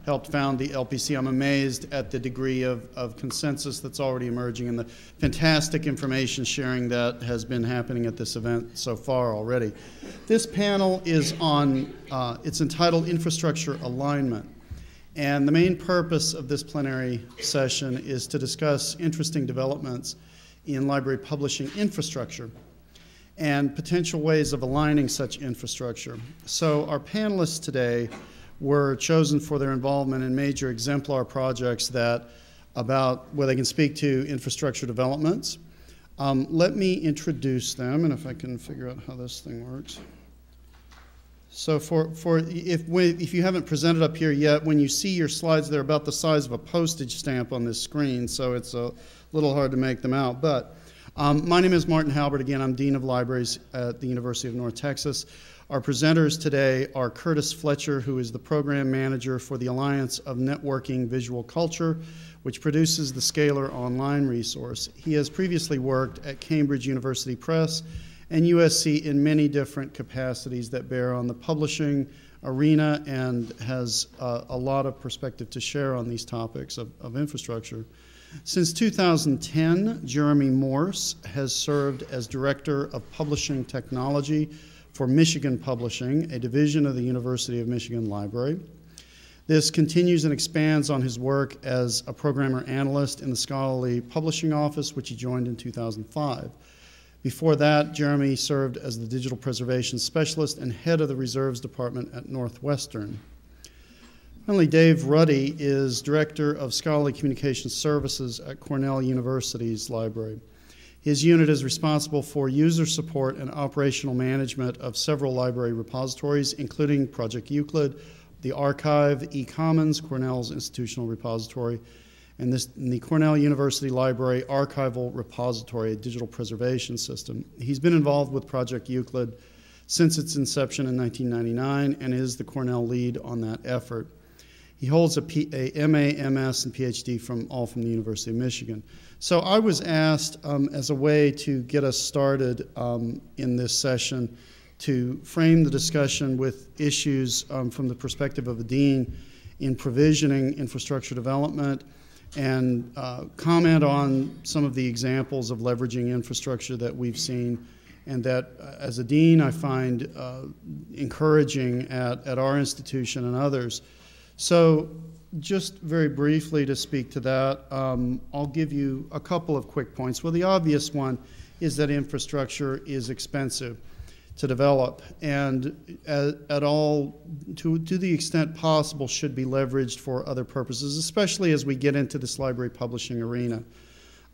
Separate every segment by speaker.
Speaker 1: helped found the LPC. I'm amazed at the degree of consensus that's already emerging and the fantastic information sharing that has been happening at this event so far already. This panel is on, it's entitled Infrastructure Alignment. And the main purpose of this plenary session is to discuss interesting developments in library publishing infrastructure and potential ways of aligning such infrastructure. So our panelists today were chosen for their involvement in major exemplar projects where they can speak to infrastructure developments. Let me introduce them, and if I can figure out how this thing works. So if you haven't presented up here yet, when you see your slides, they're about the size of a postage stamp on this screen, so it's a little hard to make them out. But my name is Martin Halbert. Again, I'm Dean of Libraries at the University of North Texas. Our presenters today are Curtis Fletcher, who is the Program Manager for the Alliance of Networking Visual Culture, which produces the Scylla online resource. He has previously worked at Cambridge University Press and USC in many different capacities that bear on the publishing arena and has a lot of perspective to share on these topics of infrastructure. Since 2010, Jeremy Morse has served as Director of Publishing Technology for Michigan Publishing, a division of the University of Michigan Library. This continues and expands on his work as a programmer analyst in the Scholarly Publishing Office, which he joined in 2005. Before that, Jeremy served as the Digital Preservation Specialist and head of the Reserves Department at Northwestern. Finally, Dave Ruddy is Director of Scholarly Communication Services at Cornell University's library. His unit is responsible for user support and operational management of several library repositories, including Project Euclid, the Archive, eCommons, Cornell's institutional repository, and the Cornell University Library Archival Repository, a digital preservation system. He's been involved with Project Euclid since its inception in 1999 and is the Cornell lead on that effort. He holds a MA, MS, and PhD from the University of Michigan. So I was asked as a way to get us started in this session to frame the discussion with issues from the perspective of a dean in provisioning infrastructure development and comment on some of the examples of leveraging infrastructure that we've seen and that as a dean I find encouraging at our institution and others. So just very briefly to speak to that, I'll give you a couple of quick points. Well, the obvious one is that infrastructure is expensive to develop and to the extent possible should be leveraged for other purposes, especially as we get into this library publishing arena.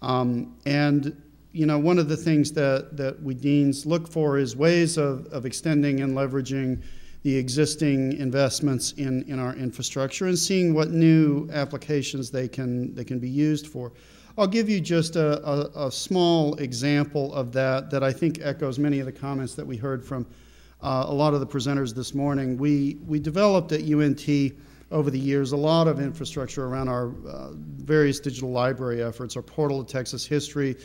Speaker 1: And you know, one of the things that we deans look for is ways of extending and leveraging the existing investments in our infrastructure and seeing what new applications they can be used for. I'll give you just a small example of that I think echoes many of the comments that we heard from a lot of the presenters this morning. We developed at UNT over the years a lot of infrastructure around our various digital library efforts. Our Portal of Texas History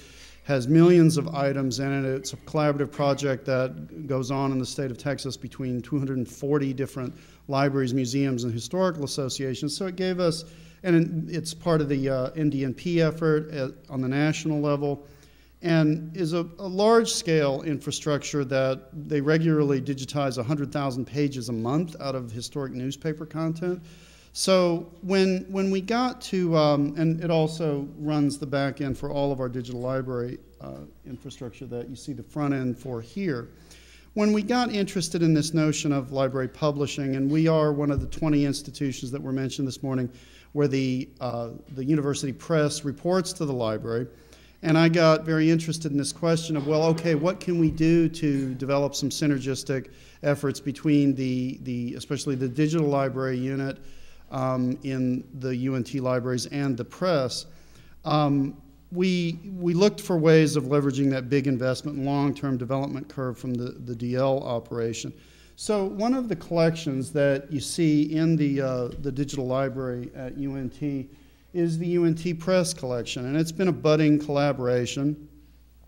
Speaker 1: has millions of items in it. It's a collaborative project that goes on in the state of Texas between 240 different libraries, museums, and historical associations. So it gave us, and it's part of the NDNP effort on the national level, and is a large-scale infrastructure that they regularly digitize 100,000 pages a month out of historic newspaper content. So when we got to, and it also runs the back end for all of our digital library infrastructure that you see the front end for here. When we got interested in this notion of library publishing, and we are one of the 20 institutions that were mentioned this morning where the university press reports to the library, and I got very interested in this question of, well, okay, what can we do to develop some synergistic efforts between especially the digital library unit in the UNT libraries and the press. We looked for ways of leveraging that big investment and long-term development curve from the DL operation. So one of the collections that you see in the digital library at UNT is the UNT Press collection, and it's been a budding collaboration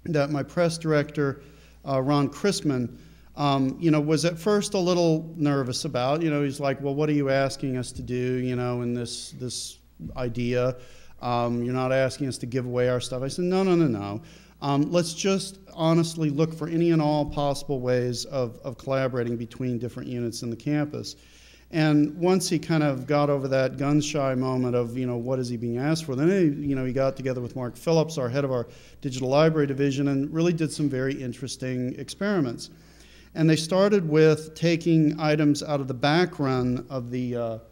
Speaker 1: that my press director, Ron Chrisman, was at first a little nervous about. He's like, well, what are you asking us to do, in this idea? You're not asking us to give away our stuff. I said, no. Let's just honestly look for any and all possible ways of collaborating between different units in the campus. And once he kind of got over that gun-shy moment of, what is he being asked for, then he got together with Mark Phillips, our head of our digital library division, and really did some very interesting experiments. And they started with taking items out of the back run of the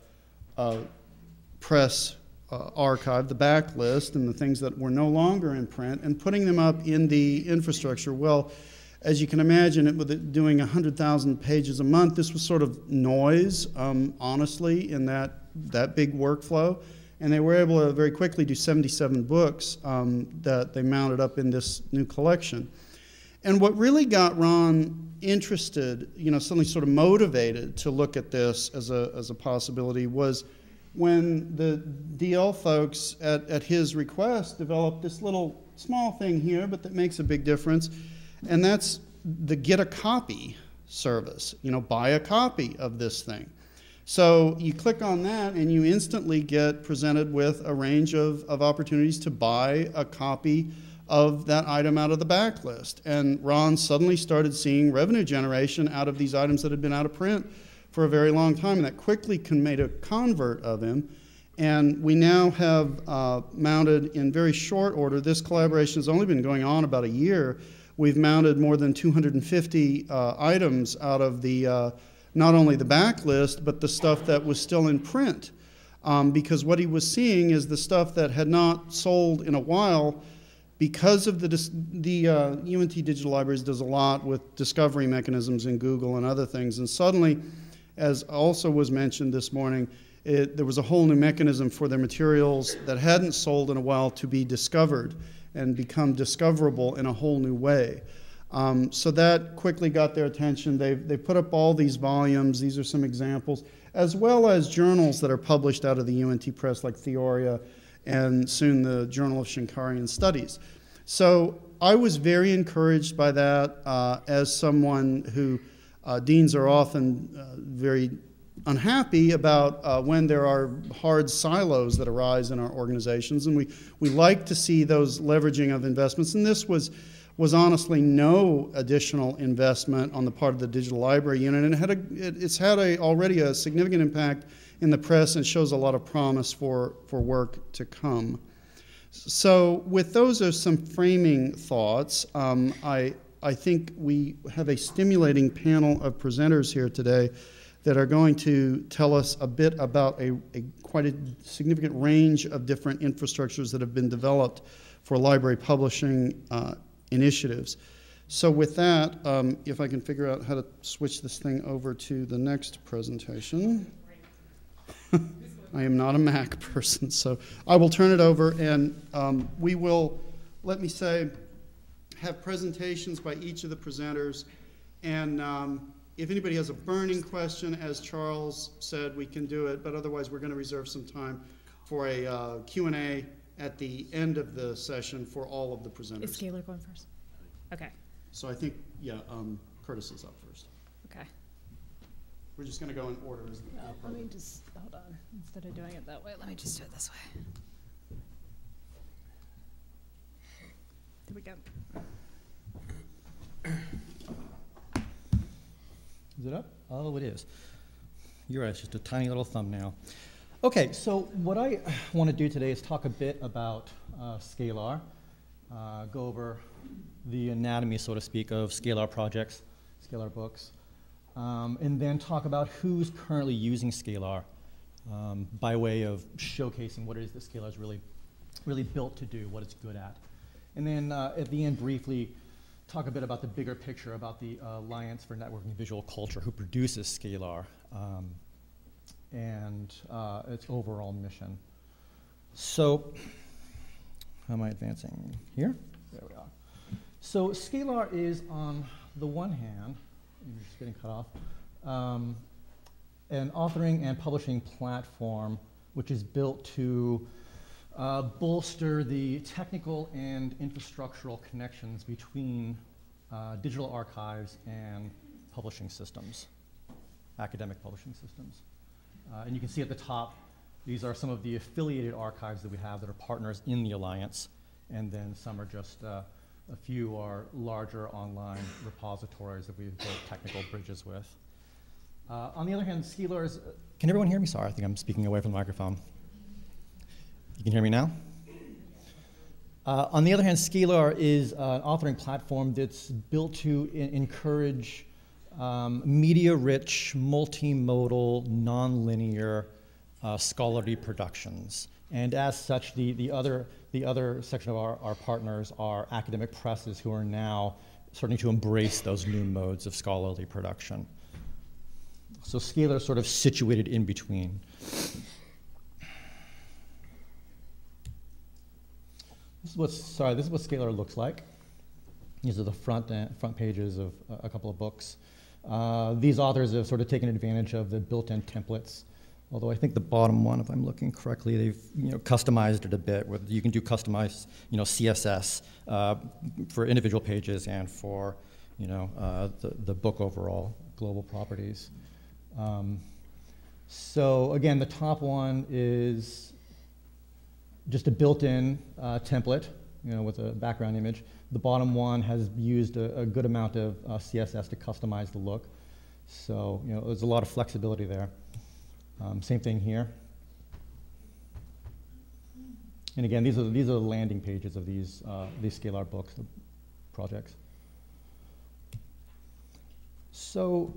Speaker 1: press archive, the backlist, and the things that were no longer in print, and putting them up in the infrastructure. Well, as you can imagine, with it doing 100,000 pages a month, this was sort of noise, honestly, in that big workflow. And they were able to very quickly do 77 books that they mounted up in this new collection. And what really got Ron interested, suddenly sort of motivated to look at this as a possibility, was when the DL folks, at his request, developed this little small thing here, but that makes a big difference. And that's the get a copy service, buy a copy of this thing. So you click on that and you instantly get presented with a range of opportunities to buy a copy of that item out of the backlist. And Ron suddenly started seeing revenue generation out of these items that had been out of print for a very long time, and that quickly made a convert of him. And we now have mounted in very short order. This collaboration has only been going on about a year. We've mounted more than 250 items out of the not only the backlist, but the stuff that was still in print. Because what he was seeing is the stuff that had not sold in a while, because of the UNT Digital Libraries does a lot with discovery mechanisms in Google and other things. And suddenly, as also was mentioned this morning, there was a whole new mechanism for their materials that hadn't sold in a while to be discovered and become discoverable in a whole new way. So that quickly got their attention. They put up all these volumes. These are some examples, as well as journals that are published out of the UNT Press, like Theoria, and soon the Journal of Shankarian Studies. So I was very encouraged by that as someone who, deans are often very unhappy about when there are hard silos that arise in our organizations, and we like to see those leveraging of investments. And this was honestly no additional investment on the part of the digital library unit, and it's had already a significant impact in the press and shows a lot of promise for work to come. So with those are some framing thoughts. I think we have a stimulating panel of presenters here today that are going to tell us a bit about quite a significant range of different infrastructures that have been developed for library publishing initiatives. So with that, if I can figure out how to switch this thing over to the next presentation. I am not a Mac person, so I will turn it over, and we will, let me say, have presentations by each of the presenters, and if anybody has a burning question, as Charles said, we can do it, but otherwise we're going to reserve some time for a Q&A at the end of the session for all of the presenters.
Speaker 2: Is Skyler going first? Okay.
Speaker 1: So I think, yeah, Curtis is up first.
Speaker 2: Okay.
Speaker 1: We're just going to go in order.
Speaker 2: Let me just, hold on. Instead of doing it that way, let me just do it this way. There we go.
Speaker 3: Is it up? Oh, it is. You're right, it's just a tiny little thumbnail. Okay, so what I want to do today is talk a bit about Scalar, go over the anatomy, so to speak, of Scalar projects, Scalar books, and then talk about who's currently using Scalar by way of showcasing what it is that Scalar is really built to do, what it's good at. And then at the end, briefly, talk a bit about the bigger picture, about the Alliance for Networking Visual Culture, who produces Scalar, and its overall mission. So, how am I advancing here? There we are. So Scalar is, on the one hand, I'm just getting cut off, an authoring and publishing platform which is built to bolster the technical and infrastructural connections between digital archives and publishing systems, academic publishing systems. And you can see at the top, these are some of the affiliated archives that we have that are partners in the Alliance, and then some are just, a few are larger online repositories that we've built technical bridges with. On the other hand, Scylla is, can everyone hear me? Sorry, I think I'm speaking away from the microphone. You can hear me now? On the other hand, Scylla is an authoring platform that's built to encourage media-rich, multimodal, nonlinear scholarly productions. And as such, the other section of our partners are academic presses who are now starting to embrace those new modes of scholarly production. So Scylla is sort of situated in between. This is what Scalar looks like. These are the front pages of a couple of books. These authors have sort of taken advantage of the built-in templates. Although I think the bottom one, if I'm looking correctly, they've customized it a bit. You can do customized CSS for individual pages and for the book overall global properties. So again, the top one is just a built-in template, with a background image. The bottom one has used a good amount of CSS to customize the look. So there's a lot of flexibility there. Same thing here. And again, these are the landing pages of these Scalar books, the projects. So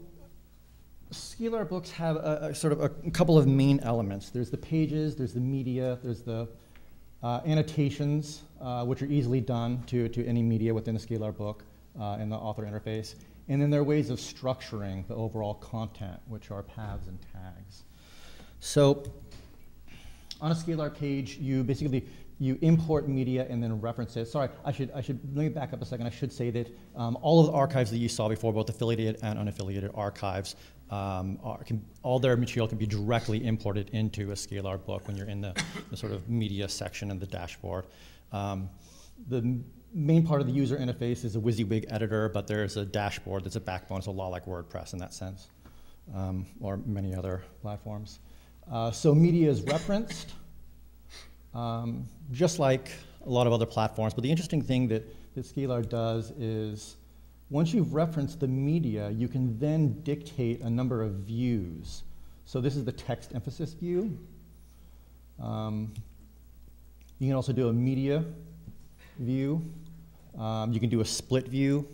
Speaker 3: Scalar books have a couple of main elements. There's the pages, there's the media, there's the annotations, which are easily done to any media within a Scalar book in the author interface. And then there are ways of structuring the overall content, which are paths and tags. So on a Scalar page, you import media and then reference it. Sorry, let me back up a second. I should say that all of the archives that you saw before, both affiliated and unaffiliated archives, all their material can be directly imported into a Scalar book when you're in the sort of media section in the dashboard. The main part of the user interface is a WYSIWYG editor, but there's a dashboard that's a backbone. It's a lot like WordPress in that sense, or many other platforms. So media is referenced, just like a lot of other platforms. But the interesting thing that Scalar does is once you've referenced the media, you can then dictate a number of views. So this is the text emphasis view. You can also do a media view. You can do a split view.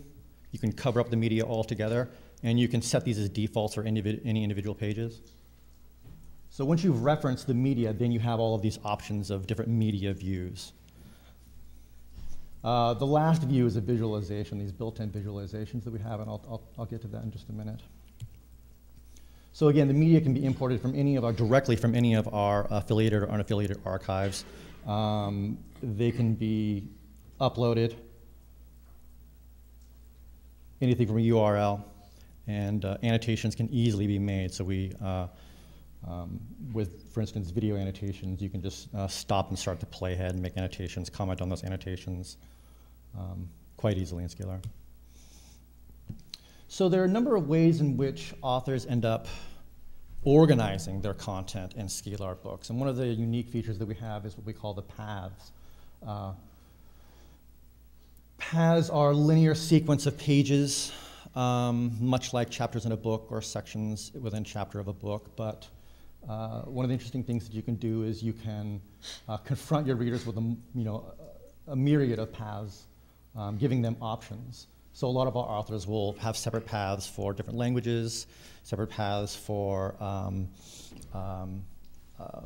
Speaker 3: You can cover up the media altogether. And you can set these as defaults for any individual pages. So once you've referenced the media, then you have all of these options of different media views. The last view is a visualization, these built-in visualizations that we have, and I'll get to that in just a minute. So again, the media can be imported from directly from any of our affiliated or unaffiliated archives. They can be uploaded, anything from a URL, and annotations can easily be made. So with, for instance, video annotations, you can just stop and start the playhead and make annotations, comment on those annotations quite easily in Scalar. So there are a number of ways in which authors end up organizing their content in Scalar books. And one of the unique features that we have is what we call the paths. Paths are linear sequence of pages, much like chapters in a book or sections within a chapter of a book, but one of the interesting things that you can do is you can confront your readers with a myriad of paths, giving them options. So a lot of our authors will have separate paths for different languages, separate paths for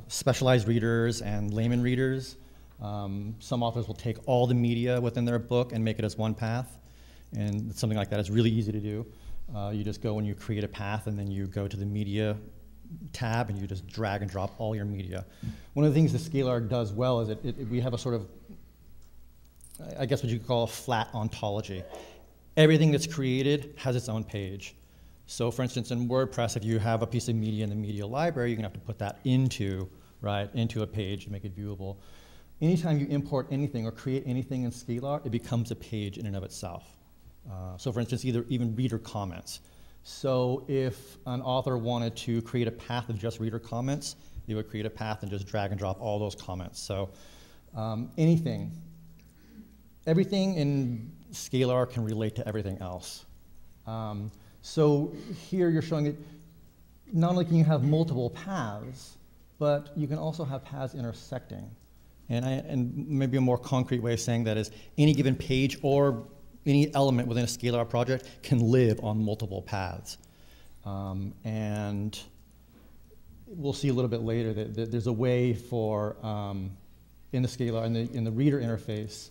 Speaker 3: specialized readers and layman readers. Some authors will take all the media within their book and make it as one path, and something like that is really easy to do. You just go and you create a path, and then you go to the media tab and you just drag and drop all your media. One of the things that Scalar does well is we have a sort of, I guess what you could call a flat ontology. Everything that's created has its own page. So for instance, in WordPress, if you have a piece of media in the media library, you're gonna have to put that into a page to make it viewable. Anytime you import anything or create anything in Scalar, it becomes a page in and of itself. So for instance, even reader comments. So if an author wanted to create a path of just reader comments, they would create a path and just drag and drop all those comments. So everything in Scalar can relate to everything else. So here you're showing it, not only can you have multiple paths, but you can also have paths intersecting. And maybe a more concrete way of saying that is any given page or any element within a Scalar project can live on multiple paths. And we'll see a little bit later that there's a way for, in the Scalar, in the reader interface,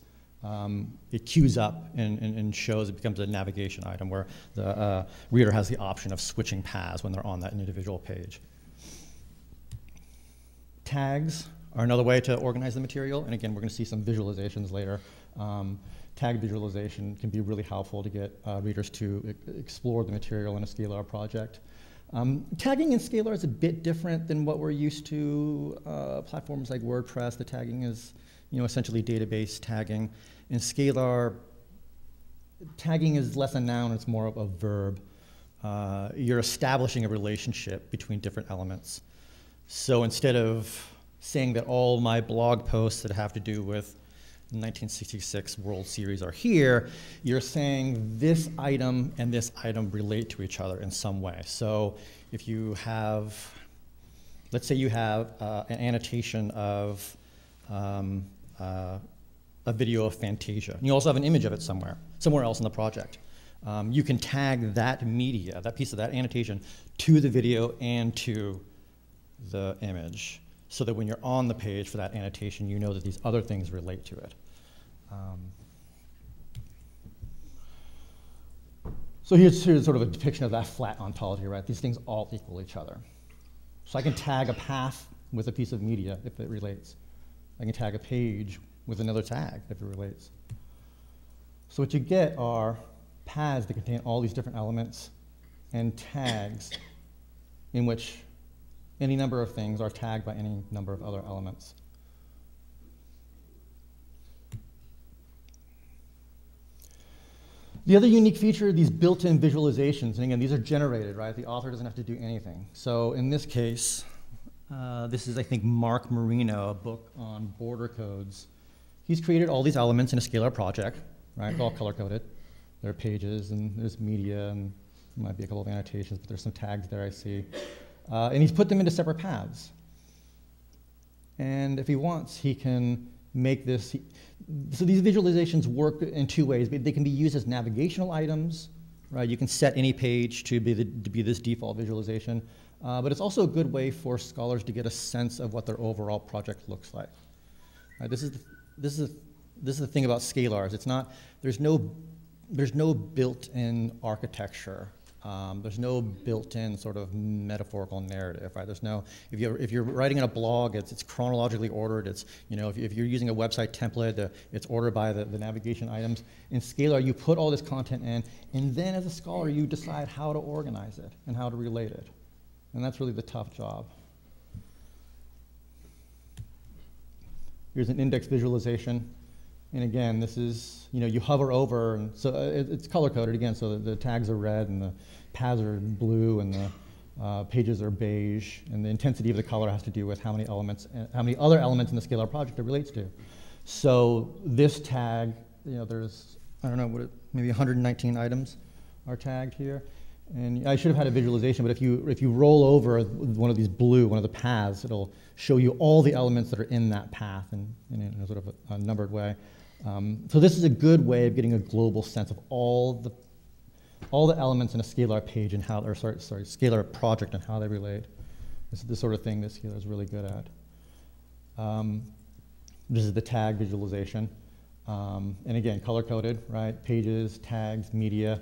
Speaker 3: it queues up and shows, it becomes a navigation item where the reader has the option of switching paths when they're on that individual page. Tags are another way to organize the material, and again, we're going to see some visualizations later. Tag visualization can be really helpful to get readers to explore the material in a Scalar project. Tagging in Scalar is a bit different than what we're used to. Platforms like WordPress, the tagging is essentially database tagging. In Scalar, tagging is less a noun, it's more of a verb. You're establishing a relationship between different elements. So instead of saying that all my blog posts that have to do with 1966 World Series are here, you're saying this item and this item relate to each other in some way. So if you have, let's say you have an annotation of a video of Fantasia, and you also have an image of it somewhere else in the project. You can tag that media, that piece of that annotation, to the video and to the image, so that when you're on the page for that annotation, you know that these other things relate to it. So here's sort of a depiction of that flat ontology, right? These things all equal each other. So I can tag a path with a piece of media if it relates. I can tag a page with another tag if it relates. So what you get are paths that contain all these different elements and tags in which any number of things are tagged by any number of other elements. The other unique feature are these built-in visualizations. And again, these are generated, right? The author doesn't have to do anything. So in this case, this is, I think, Mark Marino, a book on border codes. He's created all these elements in a Scalar project, right? It's all color-coded. There are pages, and there's media, and there might be a couple of annotations, but there's some tags there I see. And he's put them into separate paths. And if he wants, he can make this. So these visualizations work in two ways. They can be used as navigational items, right? You can set any page to be this default visualization. But it's also a good way for scholars to get a sense of what their overall project looks like. Right? This is the thing about Scalars. It's not, there's no built-in architecture. There's no built-in sort of metaphorical narrative, right? There's no, if you're writing in a blog, it's chronologically ordered. It's, if you're using a website template, it's ordered by the navigation items. In Scalar, you put all this content in, and then as a scholar, you decide how to organize it and how to relate it. And that's really the tough job. Here's an index visualization. And again, this is, you hover over, and so it's color-coded again, so the tags are red, and the paths are blue, and the pages are beige, and the intensity of the color has to do with how many other elements in the Scalar project it relates to. So this tag, there's, I don't know, maybe 119 items are tagged here. And I should have had a visualization, but if you roll over one of these one of the paths, it'll show you all the elements that are in that path in a sort of a numbered way. So this is a good way of getting a global sense of all the elements in a Scalar page and how, or sorry, Scalar project and how they relate. This is the sort of thing that Scalar is really good at. This is the tag visualization. And again, color-coded, right? Pages, tags, media.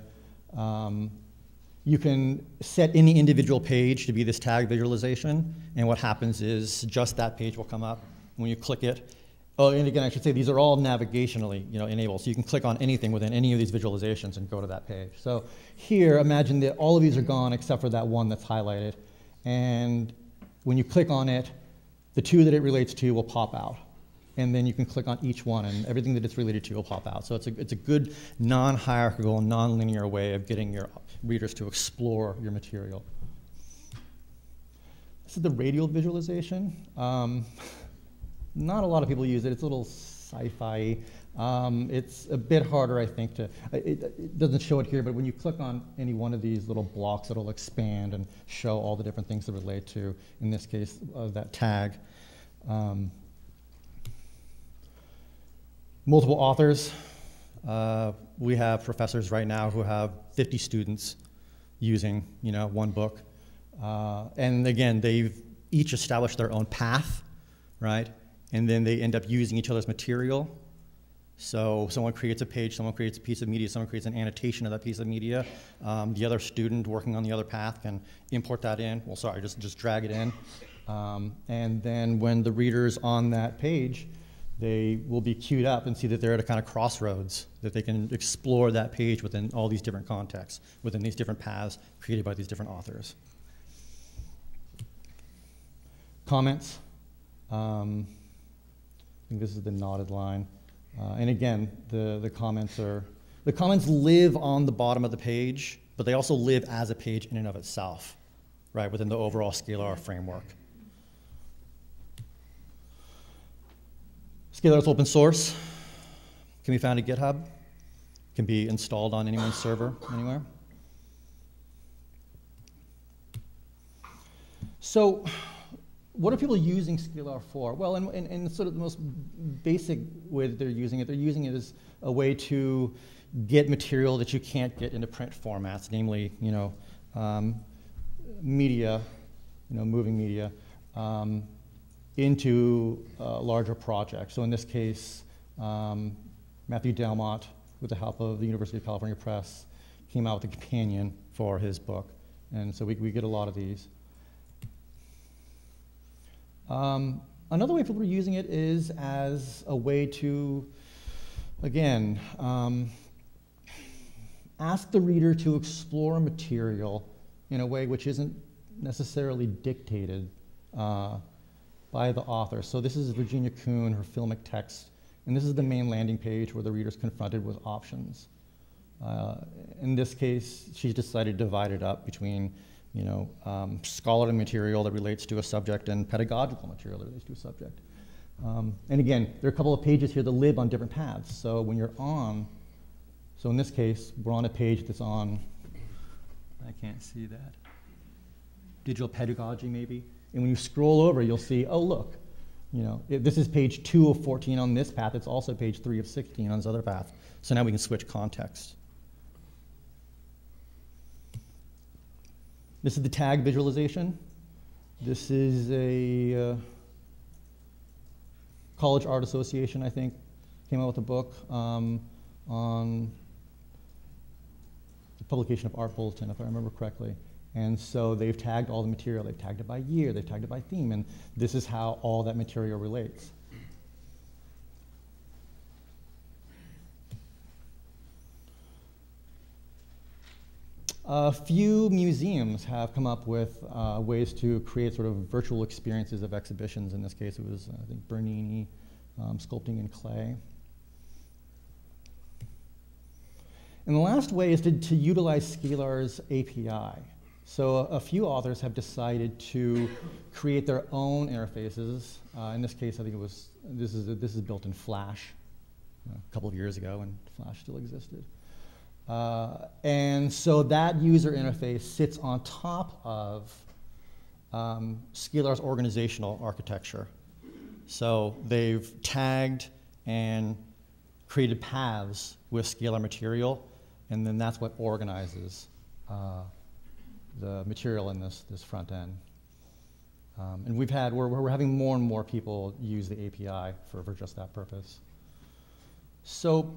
Speaker 3: You can set any individual page to be this tag visualization, and what happens is just that page will come up. When you click it, oh, and again, I should say these are all navigationally enabled, so you can click on anything within any of these visualizations and go to that page. So here, imagine that all of these are gone except for that one that's highlighted, and when you click on it, the two that it relates to will pop out. and then you can click on each one, and everything that it's related to will pop out. So it's a good non-hierarchical, non-linear way of getting your readers to explore your material. This is the radial visualization. Not a lot of people use it. It's a little sci-fi. It's a bit harder, I think, it doesn't show it here, but when you click on any one of these little blocks, it'll expand and show all the different things that relate to, in this case, that tag. Multiple authors. We have professors right now who have 50 students using, one book. And again, they've each established their own path, right? And then they end up using each other's material. So someone creates a page, someone creates a piece of media, someone creates an annotation of that piece of media. The other student working on the other path can import that in. Well, sorry, just drag it in. And then when the reader's on that page, they will be queued up and see that they're at a kind of crossroads, that they can explore that page within all these different contexts, within these different paths created by these different authors. Comments. I think this is the knotted line. And again, the comments live on the bottom of the page, but they also live as a page in and of itself, right, within the overall Scalar framework. Scalar is open source, can be found at GitHub, can be installed on anyone's server anywhere. So, what are people using Scalar for? Well, in sort of the most basic way that they're using it as a way to get material that you can't get into print formats, namely, media, moving media, into larger projects. So in this case, Matthew Delmont, with the help of the University of California Press, came out with a companion for his book. And so we get a lot of these. Another way people are using it is as a way to, again, ask the reader to explore material in a way which isn't necessarily dictated by the author. So this is Virginia Kuhn, her filmic text, and this is the main landing page where the reader's confronted with options. In this case, she's decided to divide it up between scholarly material that relates to a subject and pedagogical material that relates to a subject. And again, there are a couple of pages here that live on different paths. So when you're on, so in this case, we're on a page that's on, I can't see that, digital pedagogy maybe. And when you scroll over, you'll see, oh look, this is page 2 of 14 on this path. It's also page 3 of 16 on this other path. So now we can switch context. This is the tag visualization. This is a College Art Association, I think, came out with a book on the publication of Art Bulletin, if I remember correctly. And so they've tagged all the material. They've tagged it by year. They've tagged it by theme. And this is how all that material relates. A few museums have come up with ways to create sort of virtual experiences of exhibitions. In this case, it was, I think, Bernini, sculpting in clay. And the last way is to utilize Scalar's API. So a few authors have decided to create their own interfaces. In this case, I think this is built in Flash a couple of years ago when Flash still existed. And so that user interface sits on top of Scalar's organizational architecture. So they've tagged and created paths with Scalar material, and then that's what organizes the material in this front end. And we're having more and more people use the API for just that purpose. So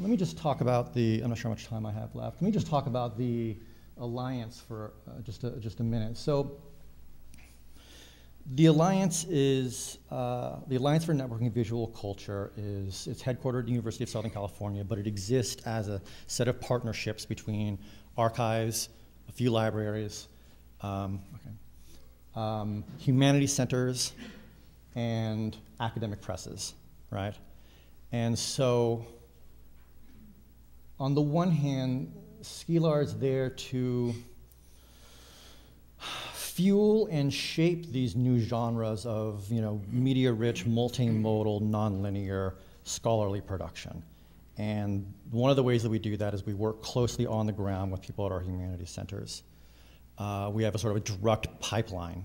Speaker 3: let me just talk about I'm not sure how much time I have left. Let me just talk about the Alliance for just a minute. So the Alliance is, the Alliance for Networking and Visual Culture it's headquartered at the University of Southern California, but it exists as a set of partnerships between archives, a few libraries, humanities centers, and academic presses, right? And so, on the one hand, Scylla is there to fuel and shape these new genres of, media-rich, multimodal, nonlinear, scholarly production. And one of the ways that we do that is we work closely on the ground with people at our humanities centers. We have a sort of a direct pipeline,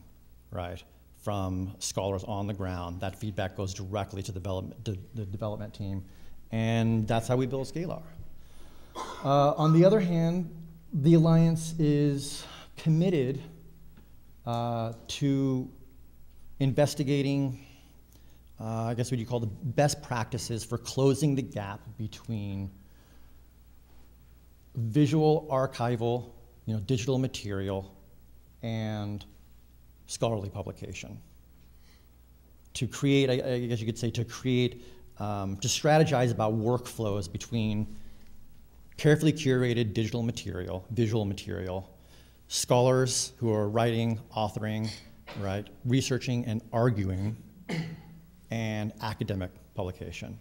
Speaker 3: right, from scholars on the ground. That feedback goes directly to the development team, and that's how we build Scalar. On the other hand, the Alliance is committed to investigating, I guess what you call the best practices for closing the gap between visual archival, digital material, and scholarly publication. To create, I guess you could say, to strategize about workflows between carefully curated digital material, visual material, scholars who are writing, authoring, right, researching and arguing, and academic publication.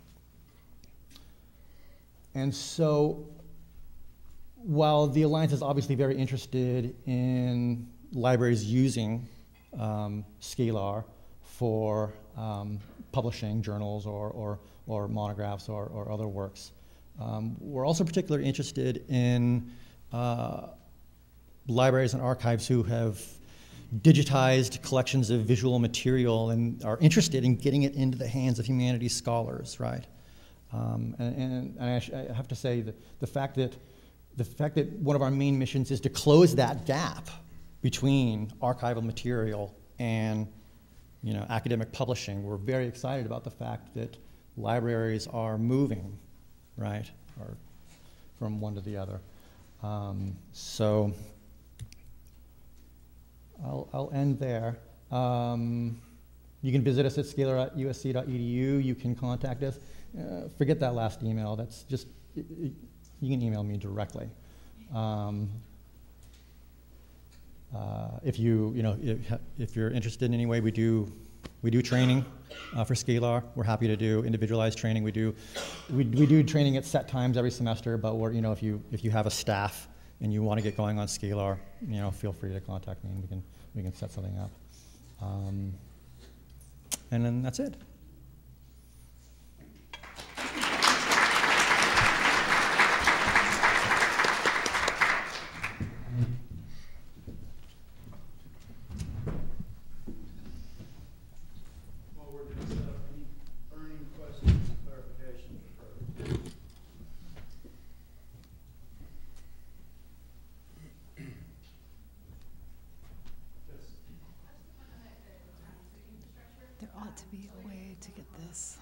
Speaker 3: And so, while the Alliance is obviously very interested in libraries using Scalar for publishing journals or monographs or other works, we're also particularly interested in libraries and archives who have digitized collections of visual material and are interested in getting it into the hands of humanities scholars, right? And I have to say that the fact that one of our main missions is to close that gap between archival material and academic publishing, we're very excited about the fact that libraries are moving, right, or from one to the other. So I'll end there. You can visit us at scalar.usc.edu. You can contact us. Forget that last email. That's just, you can email me directly. If you're interested in any way, we do training for Scalar. We're happy to do individualized training. We do training at set times every semester. But if you have a staff and you want to get going on Scalar, feel free to contact me and we can set something up. And then that's it.
Speaker 2: To be a way to get this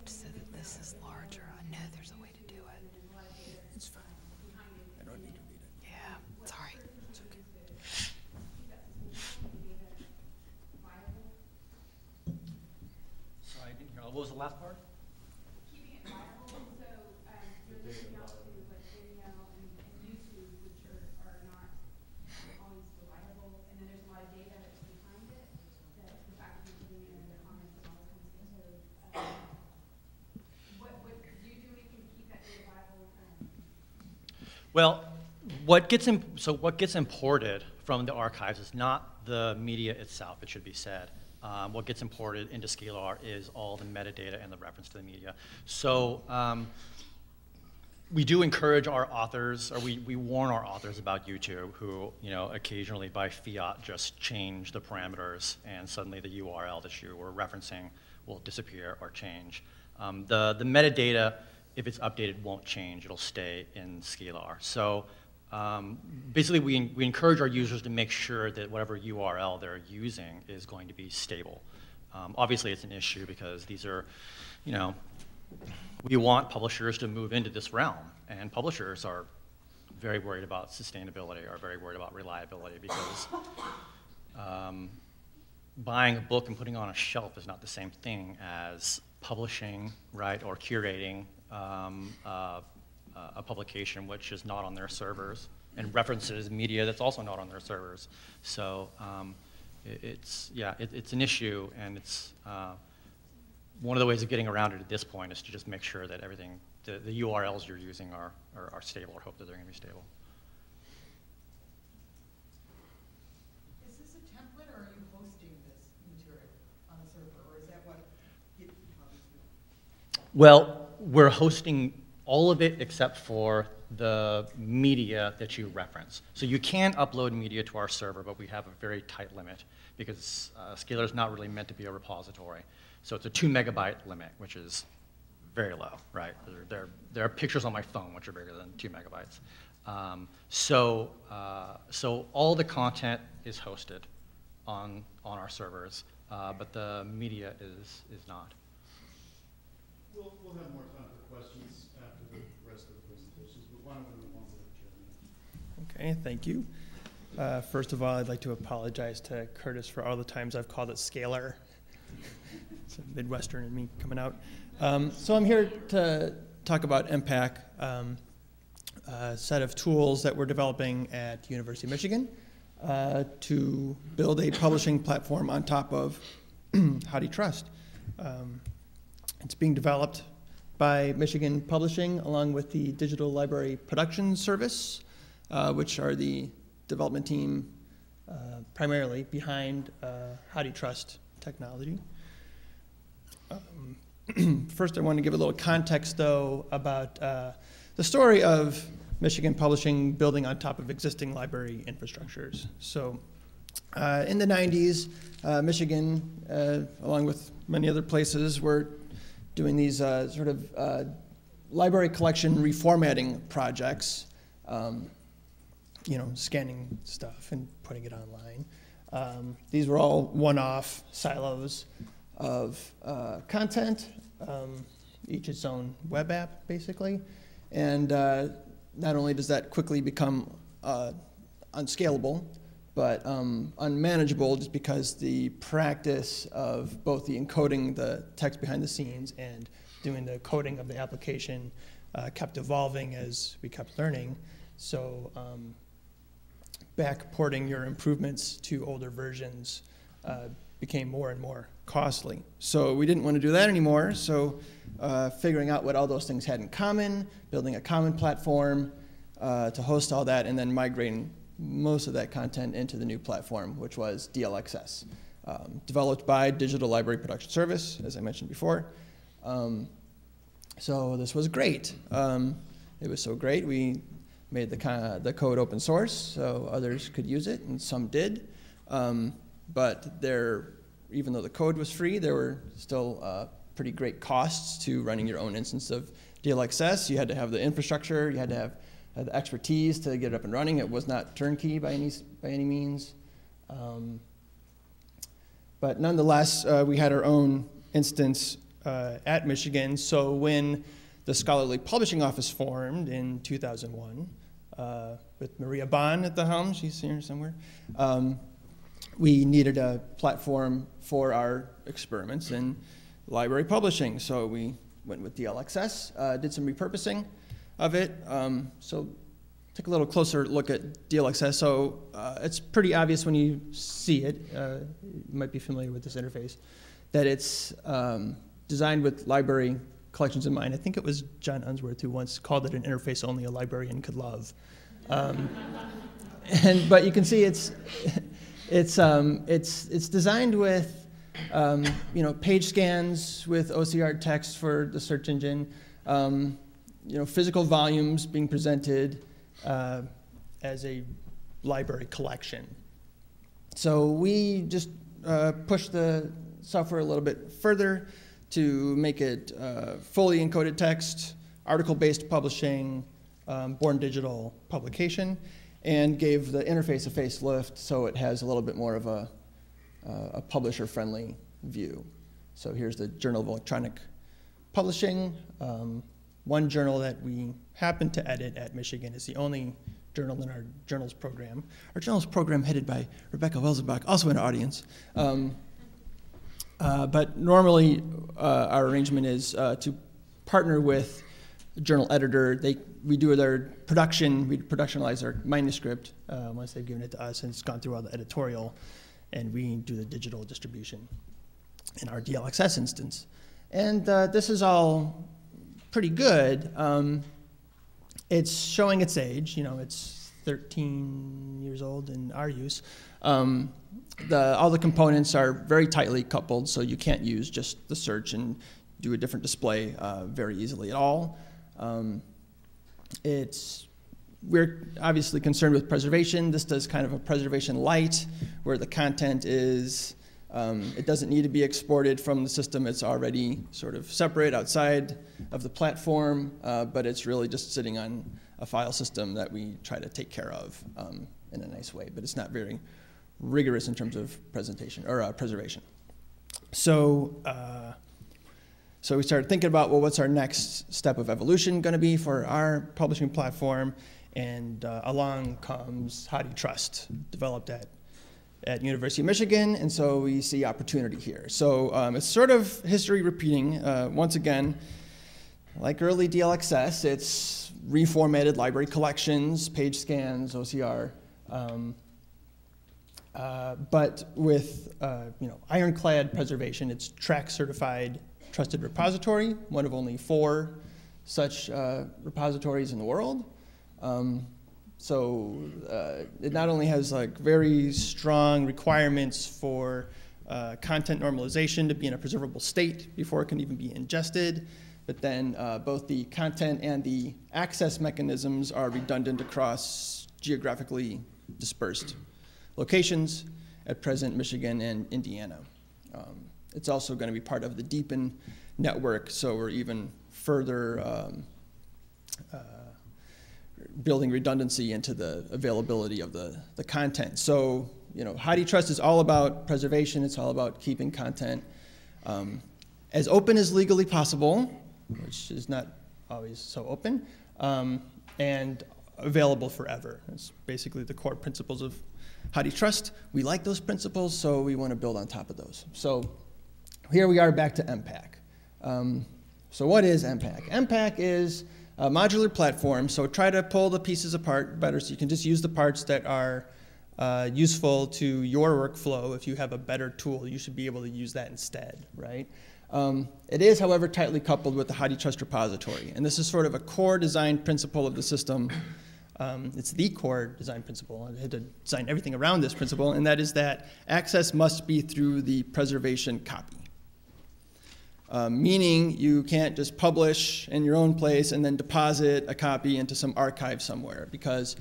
Speaker 2: flipped so that this is larger. I know there's a way to do it.
Speaker 4: It's fine. I don't need to read it.
Speaker 2: Yeah, it's all right.
Speaker 4: It's okay.
Speaker 3: Sorry, I didn't hear. What was the last part?
Speaker 5: Keeping it viable, so you're looking out to like video and YouTube, which are not always reliable, and then there's a lot of data that's behind it, that the fact that you're putting in the comments and all that kind of stuff. So what do you do anything to keep that data viable?
Speaker 3: Well, what gets imported from the archives is not the media itself, it should be said. What gets imported into Scalar is all the metadata and the reference to the media. So we do encourage our authors, or we warn our authors about YouTube, who occasionally by fiat just change the parameters, and suddenly the URL that you were referencing will disappear or change. The metadata, if it's updated, won't change. It'll stay in Scalar. So basically, we encourage our users to make sure that whatever URL they're using is going to be stable. Obviously, it's an issue because these are, we want publishers to move into this realm, and publishers are very worried about sustainability, are very worried about reliability, because buying a book and putting it on a shelf is not the same thing as publishing, right, or curating a publication which is not on their servers and references media that's also not on their servers. So it's an issue, and it's one of the ways of getting around it at this point is to just make sure that everything, the URLs you're using are stable, or hope that they're going to be stable.
Speaker 4: Is this a template, or are you hosting this material on a server, or is that what GitHub is doing?
Speaker 3: Well, we're hosting all of it except for the media that you reference. So you can upload media to our server, but we have a very tight limit because Scylla is not really meant to be a repository. So it's a 2 megabyte limit, which is very low, right? There are pictures on my phone which are bigger than 2 megabytes. So all the content is hosted on our servers, but the media is not.
Speaker 1: We'll have more time for questions after the rest of the presentations, but why don't we move on to the Chairman?
Speaker 6: Okay, thank you. First of all, I'd like to apologize to Curtis for all the times I've called it Scalar. It's a Midwestern in me coming out. So I'm here to talk about MPAC, a set of tools that we're developing at University of Michigan to build a publishing platform on top of HathiTrust. It's being developed by Michigan Publishing along with the Digital Library Production Service, which are the development team primarily behind HathiTrust technology. First, I want to give a little context, though, about the story of Michigan Publishing building on top of existing library infrastructures. So in the 90s, Michigan, along with many other places, were doing these sort of library collection reformatting projects, you know, scanning stuff and putting it online. These were all one-off silos of content, each its own web app, basically. And not only does that quickly become unscalable, but unmanageable just because the practice of both the encoding the text behind the scenes and doing the coding of the application kept evolving as we kept learning. So backporting your improvements to older versions became more and more costly. So we didn't want to do that anymore, so figuring out what all those things had in common, building a common platform to host all that, and then migrating most of that content into the new platform, which was DLXS, developed by Digital Library Production Service, as I mentioned before. So this was great. It was so great, we made the code open source so others could use it, and some did. But even though the code was free, there were still pretty great costs to running your own instance of DLXS. You had to have the infrastructure, you had to have the expertise to get it up and running. It was not turnkey by any means. But nonetheless, we had our own instance at Michigan. So when the Scholarly Publishing Office formed in 2001, with Maria Bond at the helm, she's here somewhere, we needed a platform for our experiments in library publishing. So we went with DLXS, did some repurposing of it. So take a little closer look at DLXS. So it's pretty obvious when you see it, you might be familiar with this interface, that it's designed with library collections in mind. I think it was John Unsworth who once called it an interface only a librarian could love. But you can see it's designed with page scans with OCR text for the search engine, physical volumes being presented as a library collection. So we just pushed the software a little bit further to make it fully encoded text, article-based publishing, born digital publication, and gave the interface a facelift so it has a little bit more of a publisher-friendly view. So here's the Journal of Electronic Publishing. One journal that we happen to edit at Michigan is the only journal in our journals program. Our journals program headed by Rebecca Welzenbach, also in our audience. But normally our arrangement is to partner with the journal editor. We do their production, we productionalize our manuscript once they've given it to us and it's gone through all the editorial. and we do the digital distribution in our DLXS instance. And this is all pretty good. It's showing its age. You know, it's 13 years old in our use. All the components are very tightly coupled, so you can't use just the search and do a different display very easily at all. We're obviously concerned with preservation. This does kind of a preservation light, where the content is, it doesn't need to be exported from the system. It's already sort of separate outside of the platform, but it's really just sitting on a file system that we try to take care of in a nice way, but it's not very rigorous in terms of presentation or preservation. So we started thinking about, well, what's our next step of evolution going to be for our publishing platform? And along comes HathiTrust, developed at University of Michigan, and so we see opportunity here. So it's sort of history repeating. Once again, like early DLXS, it's reformatted library collections, page scans, OCR, but with ironclad preservation. It's track certified trusted repository, one of only 4 such repositories in the world. It not only has like very strong requirements for content normalization to be in a preservable state before it can even be ingested, but then both the content and the access mechanisms are redundant across geographically dispersed locations, at present Michigan and Indiana. It's also going to be part of the Deepen network, so we're even further building redundancy into the availability of the content. So, HathiTrust is all about preservation. It's all about keeping content as open as legally possible, which is not always so open, and available forever. That's basically the core principles of HathiTrust. We like those principles, so we want to build on top of those. So here we are back to MPAC. So what is MPAC? MPAC is a modular platform, so try to pull the pieces apart better so you can just use the parts that are useful to your workflow. If you have a better tool, you should be able to use that instead, right? It is, however, tightly coupled with the HathiTrust repository, and this is sort of a core design principle of the system. It's the core design principle. I had to design everything around this principle, and that is that access must be through the preservation copy. Meaning you can't just publish in your own place and then deposit a copy into some archive somewhere, because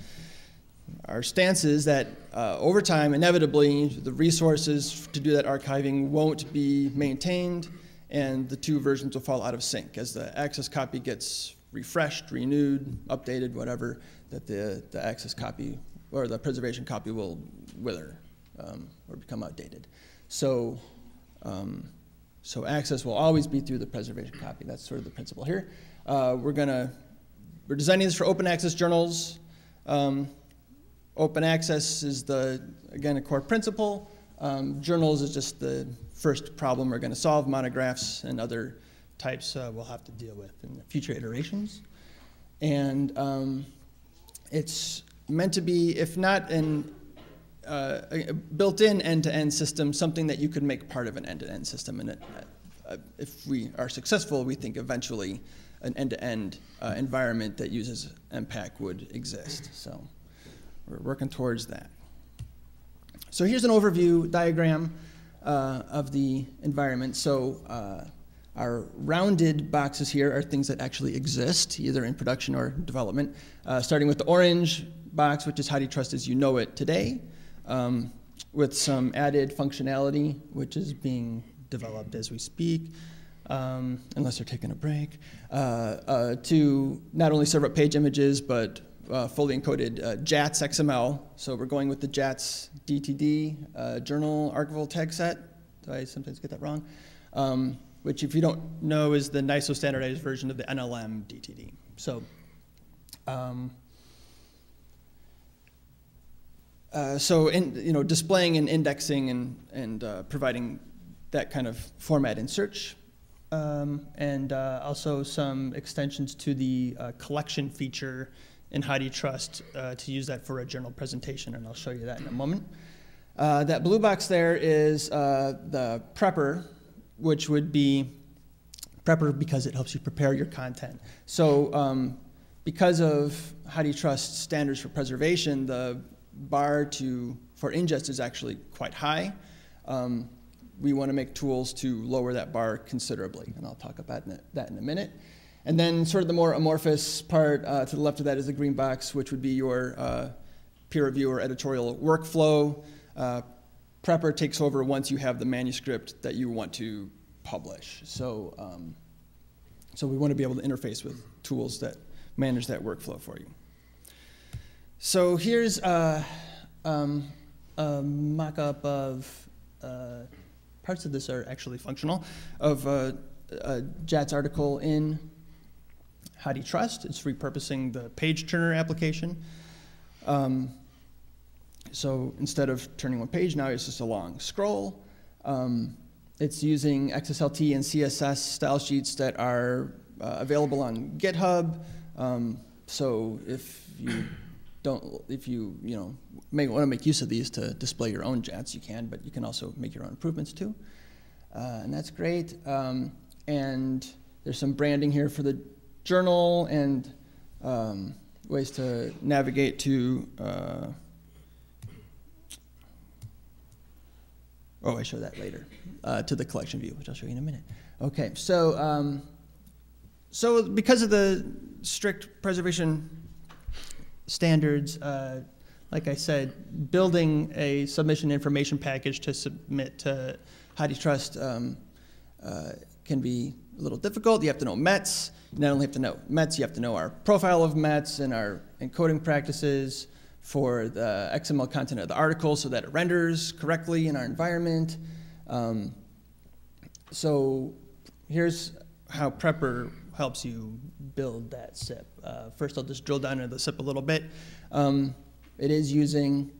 Speaker 6: our stance is that over time, inevitably, the resources to do that archiving won't be maintained, and the 2 versions will fall out of sync. As the access copy gets refreshed, renewed, updated, whatever, that the access copy or the preservation copy will wither or become outdated. So access will always be through the preservation copy. That's sort of the principle here. We're designing this for open access journals. Open access is again, a core principle. Journals is just the first problem we're going to solve. Monographs and other types we'll have to deal with in future iterations. And it's meant to be, if not a built-in end-to-end system, something that you could make part of an end-to-end system. And if we are successful, we think eventually an end-to-end environment that uses MPAC would exist. So we're working towards that. So here's an overview diagram of the environment. So our rounded boxes here are things that actually exist, either in production or development, starting with the orange box, which is HathiTrust as you know it today, with some added functionality, which is being developed as we speak, unless they're taking a break, to not only serve up page images, but fully encoded JATS XML. So we're going with the JATS DTD journal archival tag set. Do I sometimes get that wrong? Which, if you don't know, is the NISO standardized version of the NLM DTD. So, displaying and indexing and providing that kind of format in search, and also some extensions to the collection feature in HathiTrust to use that for a journal presentation, and I'll show you that in a moment. That blue box there is the prepper, which would be prepper because it helps you prepare your content. So because of HowDoYouTrust standards for preservation, the bar for ingest is actually quite high. We want to make tools to lower that bar considerably, and I'll talk about that in a minute. And then sort of the more amorphous part to the left of that is the green box, which would be your peer review or editorial workflow. Prepper takes over once you have the manuscript that you want to publish. So, so we want to be able to interface with tools that manage that workflow for you. So here's a mock-up of parts of this are actually functional, of Jat's article in HowDoYouTrust. It's repurposing the page turner application. So instead of turning one page, now it's just a long scroll. It's using XSLT and CSS style sheets that are available on GitHub. So if you may want to make use of these to display your own Jats, you can, but you can also make your own improvements too. And that's great. And there's some branding here for the journal and ways to navigate to, I show that later, to the collection view, which I'll show you in a minute. Okay, so, so because of the strict preservation standards, like I said, building a submission information package to submit to HowDoYouTrust can be a little difficult. You have to know METs. You not only have to know METs, you have to know our profile of METs and our encoding practices for the XML content of the article so that it renders correctly in our environment. So here's how Prepper helps you build that SIP. First, I'll just drill down into the SIP a little bit. It is using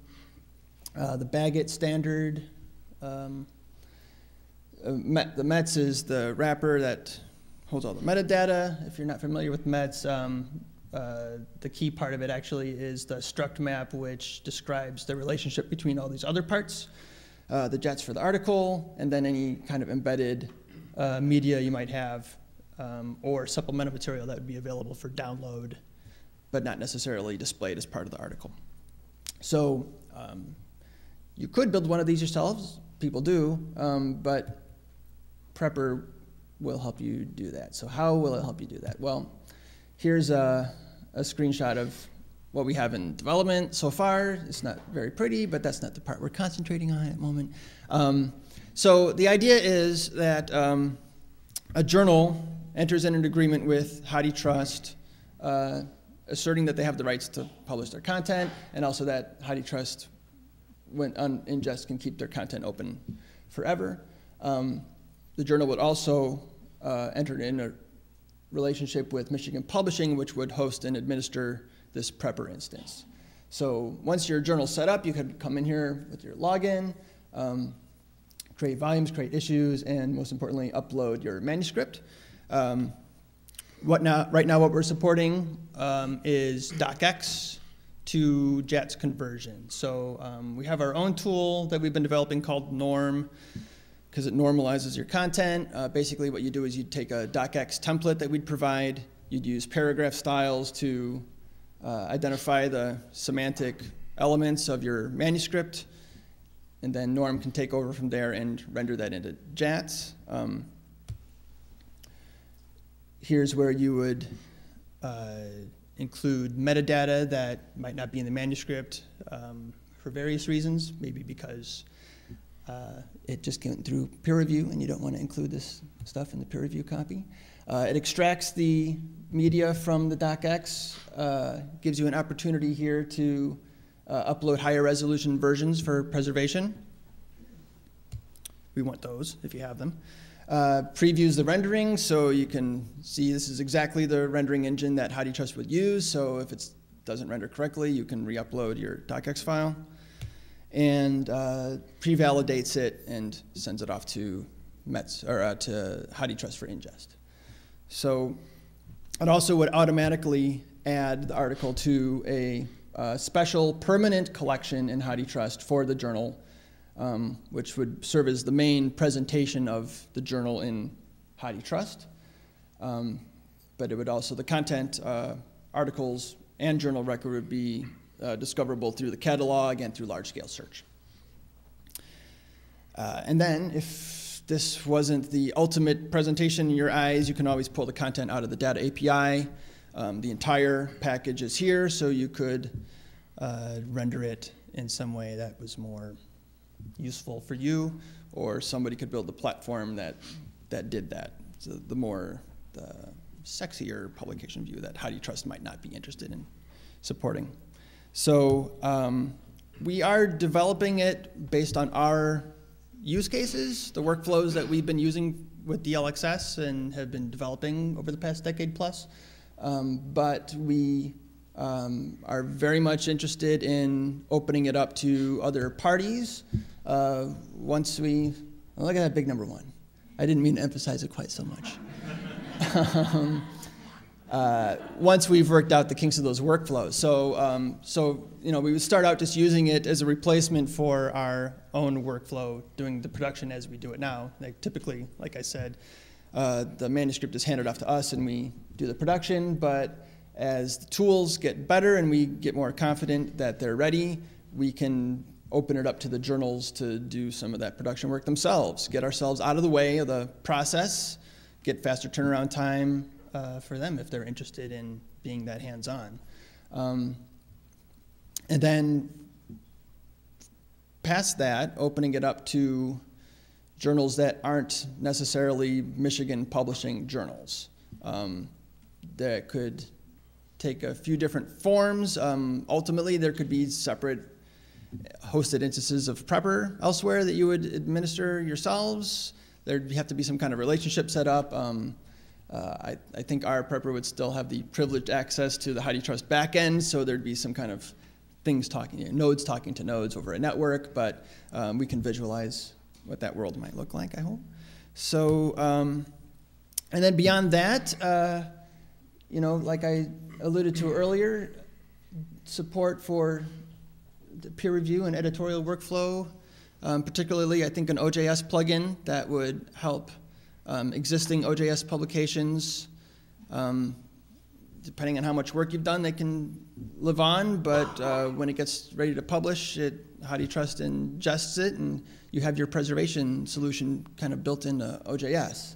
Speaker 6: the Bagot standard. The METs is the wrapper that holds all the metadata. If you're not familiar with METs, the key part of it actually is the struct map, which describes the relationship between all these other parts, the Jats for the article, and then any kind of embedded media you might have, or supplemental material that would be available for download, but not necessarily displayed as part of the article. So you could build one of these yourselves. People do, but Prepper will help you do that. So how will it help you do that? Well, here's a screenshot of what we have in development so far. It's not very pretty, but that's not the part we're concentrating on at the moment. So the idea is that a journal enters in an agreement with HowDoYouTrust, asserting that they have the rights to publish their content, and also that HowDoYouTrust, when on ingest, can keep their content open forever. The journal would also enter in a relationship with Michigan Publishing, which would host and administer this Prepper instance. So once your journal's set up, you could come in here with your login, create volumes, create issues, and most importantly, upload your manuscript. Right now what we're supporting is docx to JATS conversion. So we have our own tool that we've been developing called Norm, because it normalizes your content. Basically what you do is you'd take a docx template that we'd provide, you'd use paragraph styles to identify the semantic elements of your manuscript, and then Norm can take over from there and render that into JATS. Here's where you would include metadata that might not be in the manuscript for various reasons, maybe because it just came through peer review and you don't want to include this stuff in the peer review copy. It extracts the media from the docx, gives you an opportunity here to upload higher resolution versions for preservation. We want those if you have them. Previews the rendering, so you can see this is exactly the rendering engine that HowDoYouTrust would use, so if it doesn't render correctly, you can re-upload your docx file. And pre-validates it and sends it off to METS, or to HowDoYouTrust for ingest. So it also would automatically add the article to a special permanent collection in HowDoYouTrust for the journal which would serve as the main presentation of the journal in HathiTrust. But it would also, the content, articles, and journal record would be discoverable through the catalog and through large-scale search. And then, if this wasn't the ultimate presentation in your eyes, you can always pull the content out of the data API. The entire package is here, so you could render it in some way that was more useful for you, or somebody could build a platform that did that. So the sexier publication view that HathiTrust might not be interested in supporting. So we are developing it based on our use cases, the workflows that we've been using with DLXS and have been developing over the past decade plus. But we are very much interested in opening it up to other parties once we, oh, look at that big number 1. I didn't mean to emphasize it quite so much. Once we've worked out the kinks of those workflows. So you know, we would start out just using it as a replacement for our own workflow, doing the production as we do it now. Like typically, like I said, the manuscript is handed off to us and we do the production, but as the tools get better and we get more confident that they're ready, we can open it up to the journals to do some of that production work themselves, get ourselves out of the way of the process, get faster turnaround time for them if they're interested in being that hands-on. And then past that, opening it up to journals that aren't necessarily Michigan publishing journals. That could take a few different forms. Ultimately, there could be separate hosted instances of Prepper elsewhere that you would administer yourselves. There'd have to be some kind of relationship set up. I think our Prepper would still have the privileged access to the HathiTrust backend, so there'd be some kind of things talking, nodes talking to nodes over a network, but we can visualize what that world might look like, I hope. So, and then beyond that, you know, like I alluded to earlier, support for the peer review and editorial workflow, particularly I think an OJS plugin that would help existing OJS publications. Depending on how much work you've done, they can live on, but when it gets ready to publish, HathiTrust ingests it, and you have your preservation solution kind of built into OJS.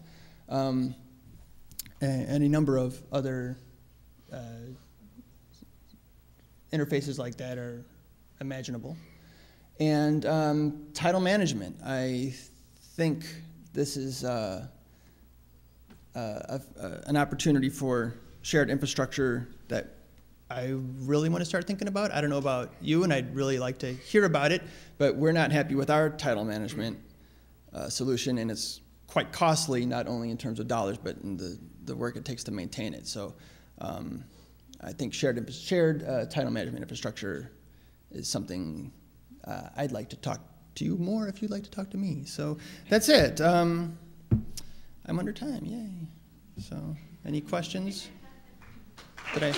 Speaker 6: Any number of other interfaces like that are imaginable. And title management. I think this is an opportunity for shared infrastructure that I really want to start thinking about. I don't know about you, and I'd really like to hear about it, but we're not happy with our title management solution, and it's quite costly, not only in terms of dollars, but in the work it takes to maintain it. So I think shared title management infrastructure is something I'd like to talk to you more if you'd like to talk to me. So that's it. I'm under time, yay. So any questions? Did I?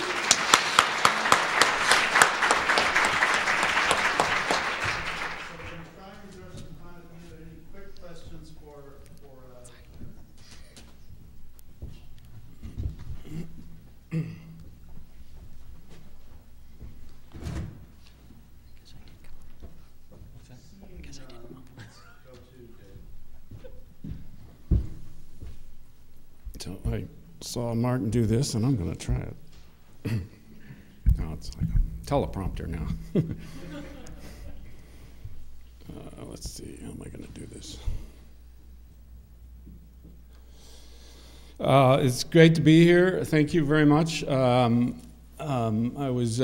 Speaker 7: So I saw Martin do this, and I'm going to try it. Now it's like a teleprompter now. Let's see, how am I going to do this? It's great to be here. Thank you very much. I was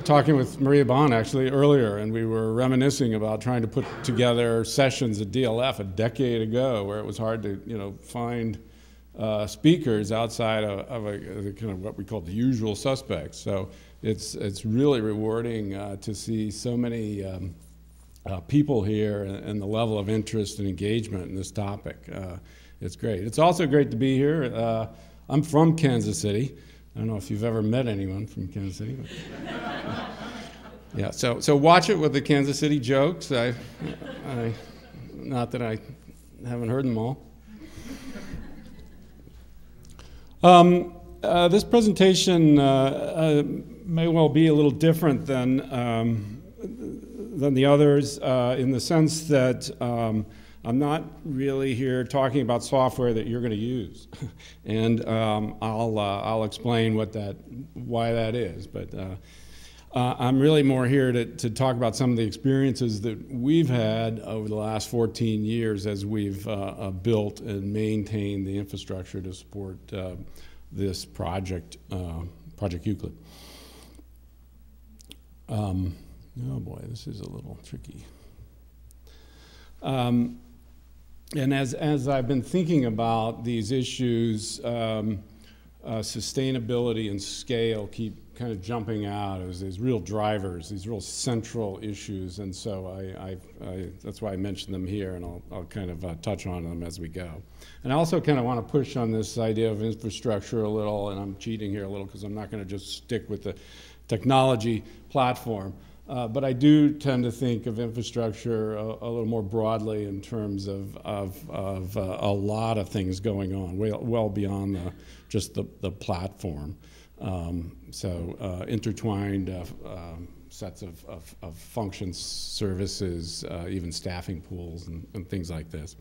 Speaker 7: talking with Maria Bond actually earlier, and we were reminiscing about trying to put together sessions at DLF a decade ago, where it was hard to find speakers outside of a kind of what we call the usual suspects. So it's really rewarding to see so many people here and the level of interest and engagement in this topic. It's great. It's also great to be here. I'm from Kansas City. I don't know if you've ever met anyone from Kansas City. Yeah, so watch it with the Kansas City jokes. Not that I haven't heard them all. This presentation may well be a little different than the others in the sense that I'm not really here talking about software that you're going to use, and I'll explain why that is. But I'm really more here to talk about some of the experiences that we've had over the last 14 years as we've built and maintained the infrastructure to support this project, Project Euclid. Oh boy, this is a little tricky. And as I've been thinking about these issues, sustainability and scale keep kind of jumping out as these real drivers, these real central issues, and so that's why I mentioned them here, and I'll kind of touch on them as we go. And I also kind of want to push on this idea of infrastructure a little, and I'm cheating here a little because I'm not going to just stick with the technology platform. But I do tend to think of infrastructure a little more broadly in terms of a lot of things going on, well beyond just the platform. So intertwined sets of functions, services, even staffing pools and things like this.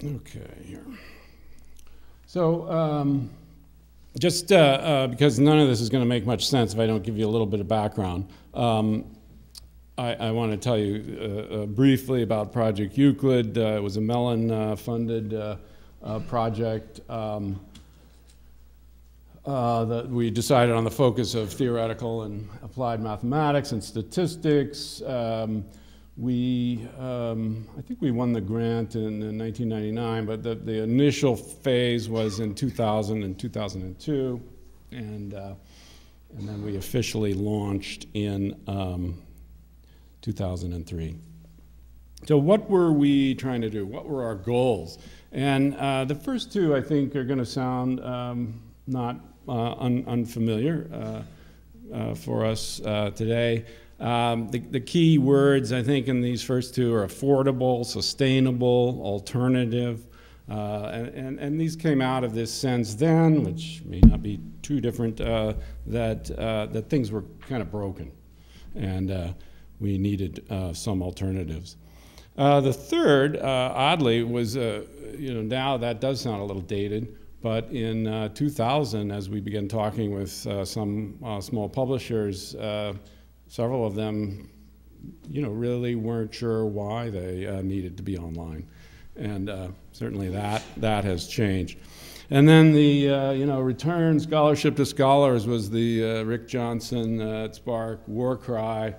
Speaker 7: Okay, here. So just because none of this is going to make much sense if I don't give you a little bit of background, I want to tell you briefly about Project Euclid. It was a Mellon-funded project that we decided on the focus of theoretical and applied mathematics and statistics. I think we won the grant in 1999, but the initial phase was in 2000 and 2002, and then we officially launched in 2003. So what were we trying to do? What were our goals? And the first two, I think, are going to sound not unfamiliar for us today. The key words, I think, in these first two are affordable, sustainable, alternative, and these came out of this sense then, which may not be too different, that things were kind of broken, and we needed some alternatives. The third, oddly, was, now that does sound a little dated, but in 2000, as we began talking with some small publishers, several of them, really weren't sure why they needed to be online, and certainly that has changed. And then the return scholarship to scholars was the Rick Johnson at Spark war cry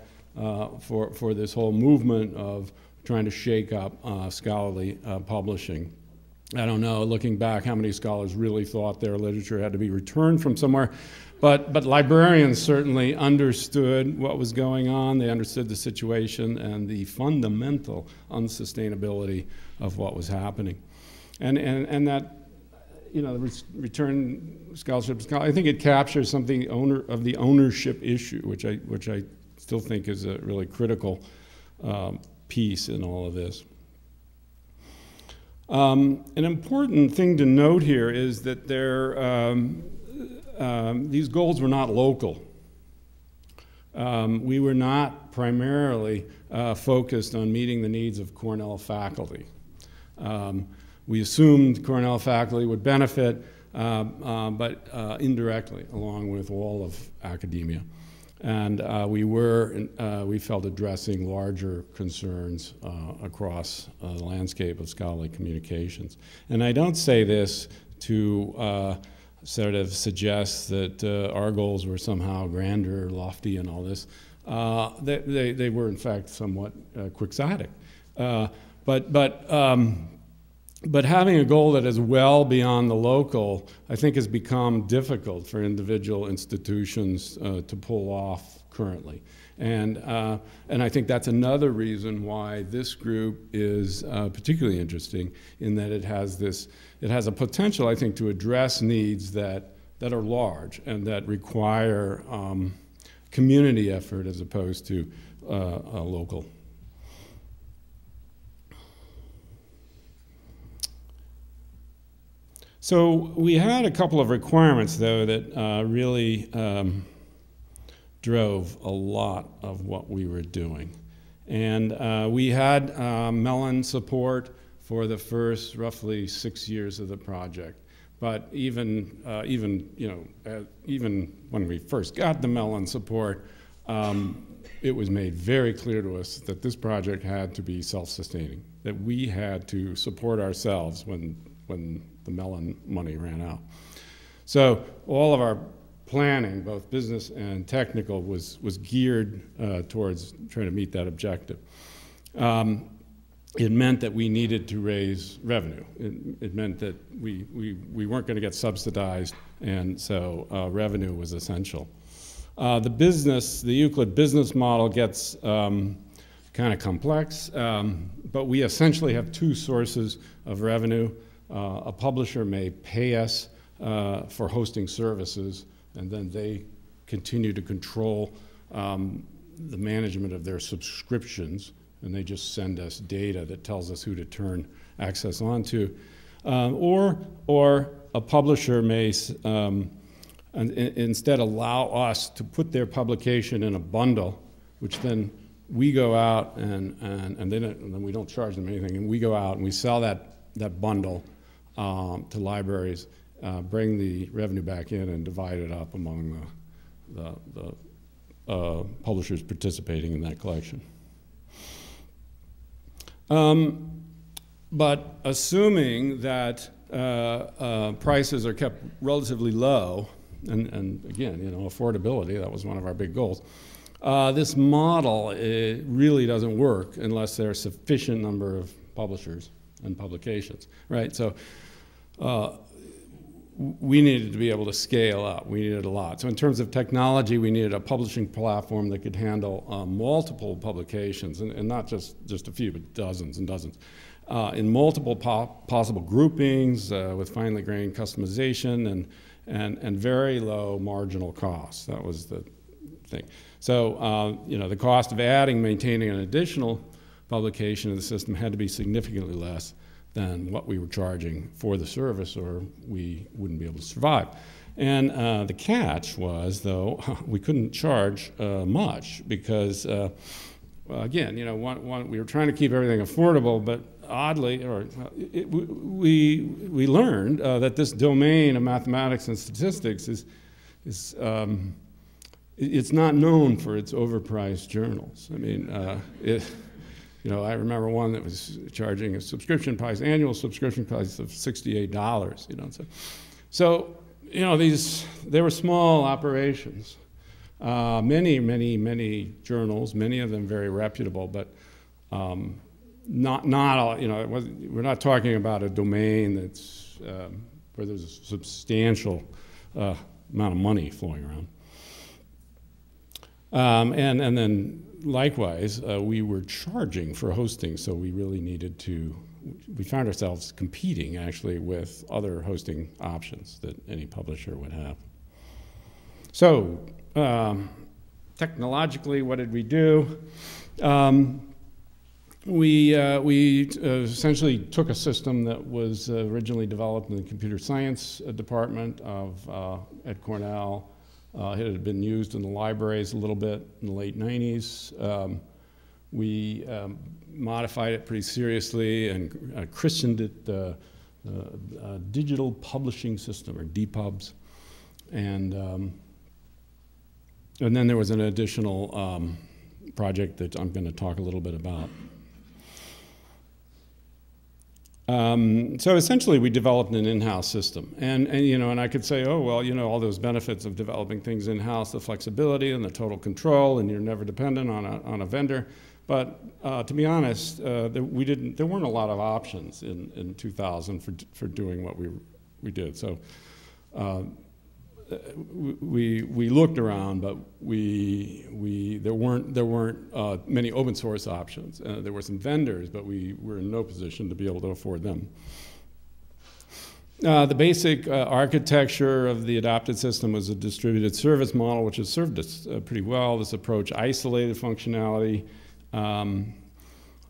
Speaker 7: for this whole movement of trying to shake up scholarly publishing. I don't know, looking back, how many scholars really thought their literature had to be returned from somewhere. But librarians certainly understood what was going on. They understood the situation and the fundamental unsustainability of what was happening. And that, the return scholarship, I think it captures something of the ownership issue, which I still think is a really critical piece in all of this. An important thing to note here is that these goals were not local. We were not primarily focused on meeting the needs of Cornell faculty. We assumed Cornell faculty would benefit, but indirectly, along with all of academia. And we felt addressing larger concerns across the landscape of scholarly communications. And I don't say this to sort of suggest that our goals were somehow grander, lofty, and all this. They were, in fact, somewhat quixotic. But having a goal that is well beyond the local, I think, has become difficult for individual institutions to pull off currently. And I think that's another reason why this group is particularly interesting, in that it has a potential, I think, to address needs that are large and that require community effort as opposed to a local. So we had a couple of requirements, though, that really drove a lot of what we were doing. And we had Mellon support for the first roughly 6 years of the project. But even when we first got the Mellon support, it was made very clear to us that this project had to be self-sustaining, that we had to support ourselves when the Mellon money ran out. So all of our planning, both business and technical, was geared towards trying to meet that objective. It meant that we needed to raise revenue. It meant that we weren't going to get subsidized, and so revenue was essential. The Euclid business model gets kind of complex, but we essentially have two sources of revenue. A publisher may pay us for hosting services, and then they continue to control the management of their subscriptions, and they just send us data that tells us who to turn access onto. Or a publisher may instead allow us to put their publication in a bundle, which then we go out and then we don't charge them anything, and we go out and we sell that bundle to libraries, bring the revenue back in, and divide it up among the publishers participating in that collection. But assuming that prices are kept relatively low, and again, affordability, that was one of our big goals, this model really doesn't work unless there are a sufficient number of publishers and publications, right? So we needed to be able to scale up. We needed a lot. So in terms of technology, we needed a publishing platform that could handle multiple publications, and not just a few, but dozens and dozens, in multiple possible groupings with finely grained customization and very low marginal costs. That was the thing. So the cost of maintaining an additional publication in the system had to be significantly less than what we were charging for the service, or we wouldn't be able to survive. And the catch was, though, we couldn't charge much because, again, we were trying to keep everything affordable, but oddly, we learned that this domain of mathematics and statistics it's not known for its overpriced journals. I mean, I remember one that was charging a subscription price, annual subscription price of $68. So they were small operations. Many journals, many of them very reputable, but not all. We're not talking about a domain that's where there's a substantial amount of money flowing around. And then likewise, we were charging for hosting, so we really needed to, we found ourselves competing actually with other hosting options that any publisher would have. So technologically, what did we do? We essentially took a system that was originally developed in the computer science department at Cornell. It had been used in the libraries a little bit in the late 90s. We modified it pretty seriously and christened it the Digital Publishing System, or DPUBS. And then there was an additional project that I'm going to talk a little bit about. So essentially, we developed an in-house system, and I could say, oh well, all those benefits of developing things in-house, the flexibility and the total control, and you're never dependent on a vendor. But to be honest, there weren't a lot of options in 2000 for doing what we did. So we looked around, but there weren't many open source options. There were some vendors, but we were in no position to be able to afford them. The basic architecture of the adopted system was a distributed service model, which has served us pretty well. This approach isolated functionality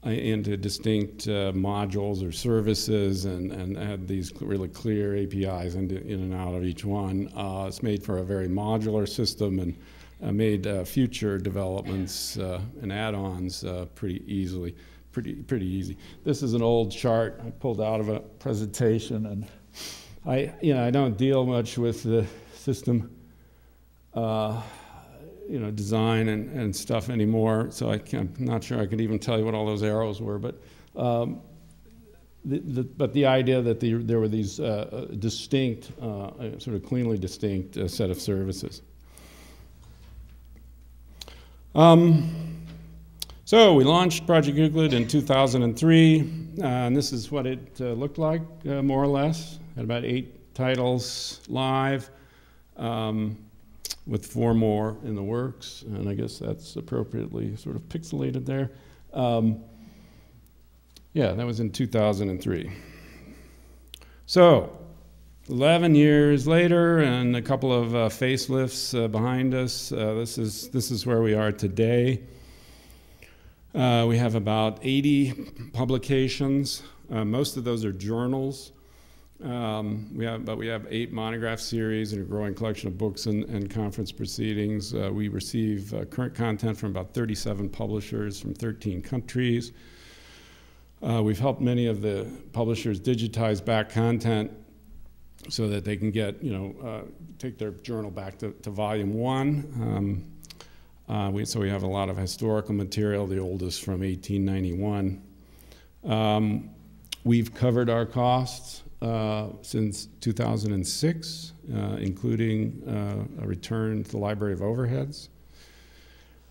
Speaker 7: into distinct modules or services and had these really clear APIs in and out of each one. It's made for a very modular system and made future developments and add-ons pretty easy. This is an old chart I pulled out of a presentation, and I don't deal much with the system, design and stuff anymore. So I'm not sure I could even tell you what all those arrows were. But the idea that there were these distinct, sort of cleanly distinct set of services. So we launched Project Euclid in 2003, and this is what it looked like, more or less. Had about 8 titles live, with 4 more in the works, and I guess that's appropriately sort of pixelated there. Yeah, that was in 2003. So, 11 years later, and a couple of facelifts behind us, this is where we are today. We have about 80 publications. Most of those are journals. We have 8 monograph series and a growing collection of books and conference proceedings. We receive current content from about 37 publishers from 13 countries. We've helped many of the publishers digitize back content so that they can get, take their journal back to volume 1. So we have a lot of historical material, the oldest from 1891. We've covered our costs since 2006, including a return to the Library of Overheads.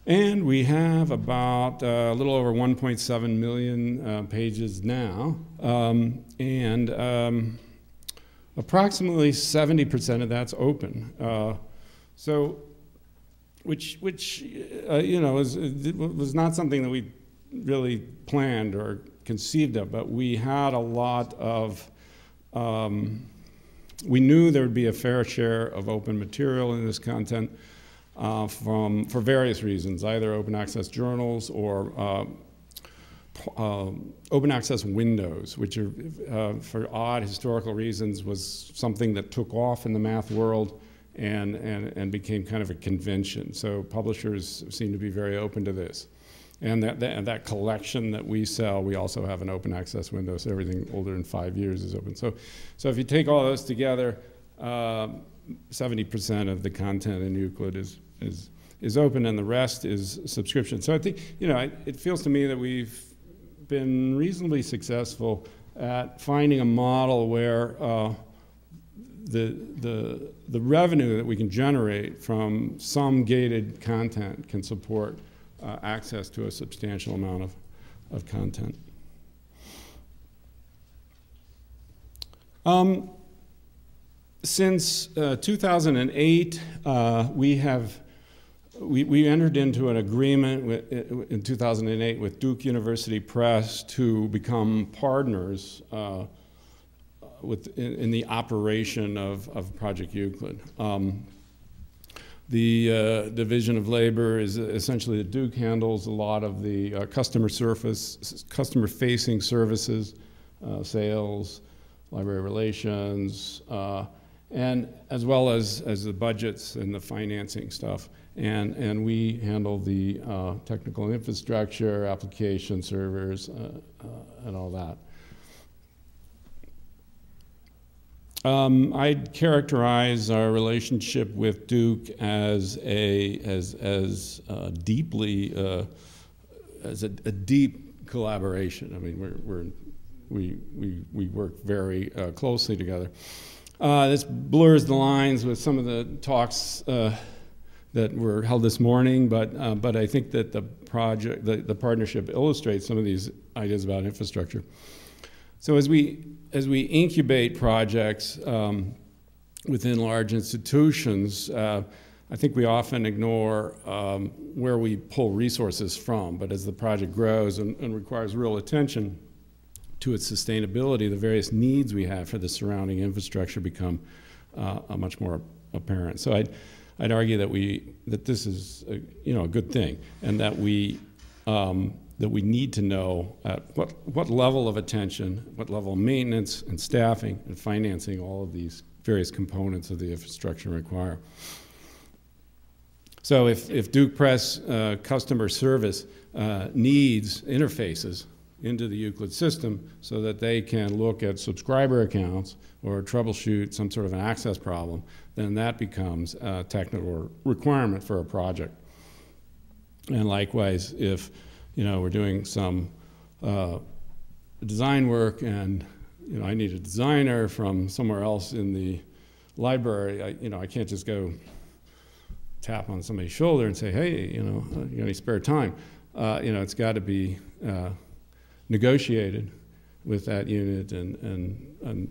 Speaker 7: And we have about a little over 1.7 million pages now, and approximately 70% of that's open. Which was not something that we really planned or conceived of, but we had a lot of, we knew there would be a fair share of open material in this content for various reasons, either open access journals or open access windows, which are, for odd historical reasons, was something that took off in the math world and became kind of a convention. So publishers seem to be very open to this. And that collection that we sell, we also have an open access window, so everything older than 5 years is open. So if you take all those together, 70% of the content in Euclid is open, and the rest is subscription. So I think, it feels to me that we've been reasonably successful at finding a model where the revenue that we can generate from some gated content can support access to a substantial amount of content. Since 2008, we entered into an agreement in 2008 with Duke University Press to become partners in the operation of Project Euclid. The Division of Labor is essentially that Duke handles a lot of the customer-facing services, sales, library relations, and as well as the budgets and the financing stuff. And we handle the technical infrastructure, application servers, and all that. I'd characterize our relationship with Duke as a deep collaboration. I mean, we work very closely together. This blurs the lines with some of the talks that were held this morning, but I think that the partnership illustrates some of these ideas about infrastructure. So as we incubate projects within large institutions, I think we often ignore where we pull resources from. But as the project grows and requires real attention to its sustainability, the various needs we have for the surrounding infrastructure become much more apparent. So I'd argue that this is a good thing, and that we need to know at what level of attention, what level of maintenance and staffing and financing all of these various components of the infrastructure require. So if Duke Press customer service needs interfaces into the Euclid system so that they can look at subscriber accounts or troubleshoot some sort of an access problem, then that becomes a technical requirement for a project. And likewise, if we're doing some design work and I need a designer from somewhere else in the library, I can't just go tap on somebody's shoulder and say, hey, you got any spare time? It's got to be negotiated with that unit, and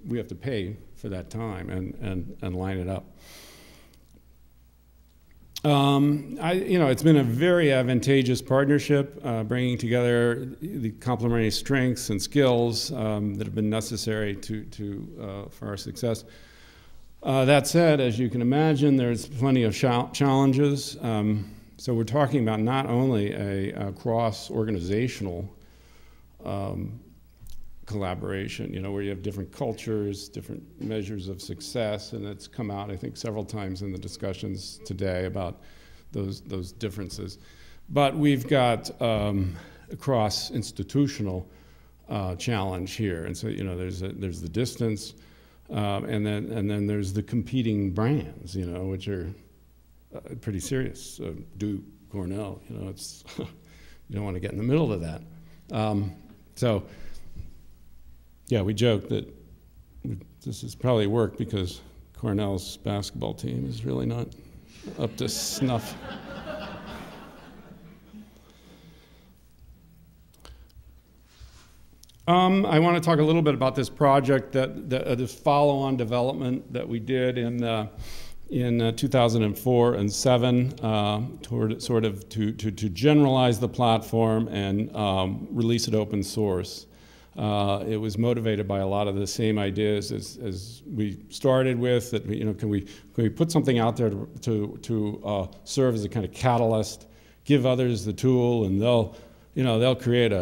Speaker 7: we have to pay for that time and line it up. It's been a very advantageous partnership, bringing together the complementary strengths and skills that have been necessary for our success. That said, as you can imagine, there's plenty of challenges. So we're talking about not only a cross-organizational collaboration, where you have different cultures, different measures of success, and it's come out, I think, several times in the discussions today about those differences. But we've got a cross-institutional challenge here, and so there's the distance, and then there's the competing brands, which are pretty serious. Duke, Cornell, it's you don't want to get in the middle of that. So. Yeah, we joke that this has probably worked because Cornell's basketball team is really not up to snuff. I want to talk a little bit about this project, this follow-on development that we did in 2004 and 2007, to generalize the platform and release it open source. It was motivated by a lot of the same ideas as we started with. That can we put something out there to serve as a kind of catalyst, give others the tool, and they'll create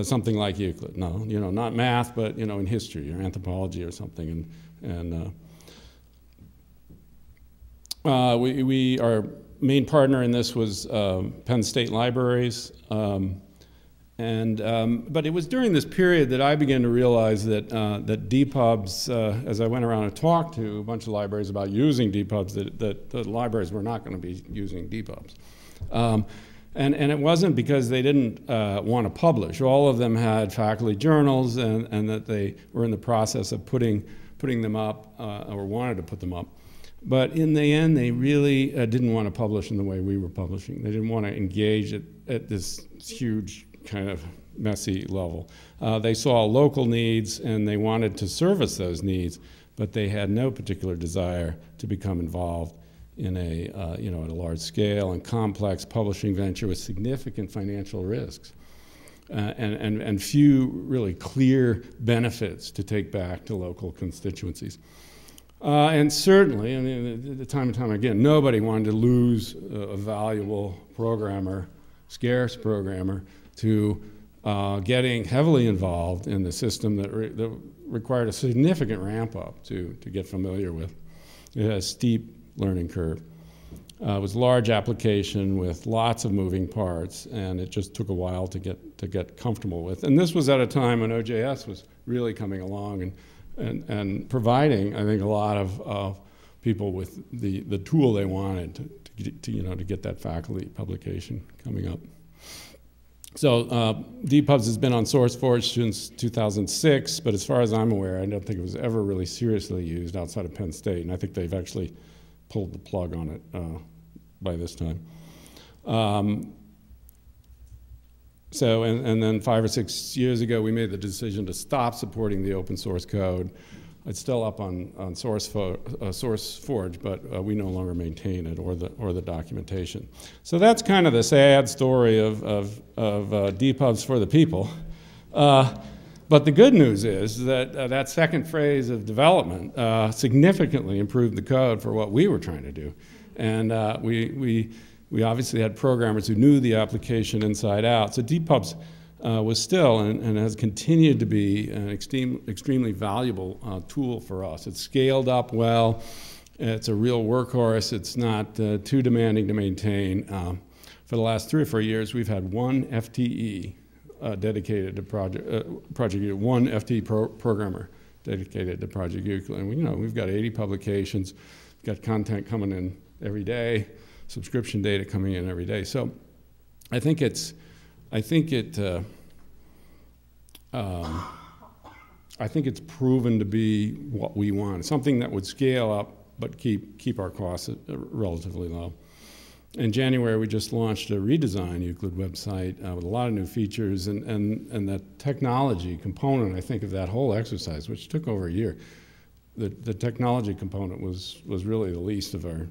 Speaker 7: something like Euclid. No, not math, but in history or anthropology or something. And our main partner in this was Penn State Libraries. But it was during this period that I began to realize that DPubs, as I went around and talked to a bunch of libraries about using DPubs, that the libraries were not going to be using DPubs. And it wasn't because they didn't want to publish. All of them had faculty journals, and that they were in the process of putting them up, or wanted to put them up. But in the end, they really didn't want to publish in the way we were publishing. They didn't want to engage at this huge kind of messy level. They saw local needs and they wanted to service those needs, but they had no particular desire to become involved in at a large scale and complex publishing venture with significant financial risks and few really clear benefits to take back to local constituencies. And certainly, time and time again, nobody wanted to lose a valuable programmer, scarce programmer, to getting heavily involved in the system that required a significant ramp up to get familiar with. It had a steep learning curve. It was a large application with lots of moving parts, and it just took a while to get comfortable with. And this was at a time when OJS was really coming along and providing, I think, a lot of people with the tool they wanted to get that faculty publication coming up. So DPubs has been on SourceForge since 2006, but as far as I'm aware, I don't think it was ever really seriously used outside of Penn State, and I think they've actually pulled the plug on it by this time. And then 5 or 6 years ago, we made the decision to stop supporting the open source code. It's still up on SourceForge, but we no longer maintain it or the documentation. So that's kind of the sad story of DPubs for the people. But the good news is that that second phase of development significantly improved the code for what we were trying to do. And we obviously had programmers who knew the application inside out. So DPubs was still and has continued to be an extremely valuable tool for us. It's scaled up well. It's a real workhorse. It's not too demanding to maintain. For the last 3 or 4 years, we've had 1 FTE dedicated to Project Euclid, 1 FTE programmer dedicated to Project Euclid. And we've got 80 publications, got content coming in every day, subscription data coming in every day. So I think it's proven to be what we want, something that would scale up but keep our costs relatively low. In January, we just launched a redesigned Euclid website with a lot of new features, and that technology component, I think, of that whole exercise, which took over a year, the technology component was really the least of our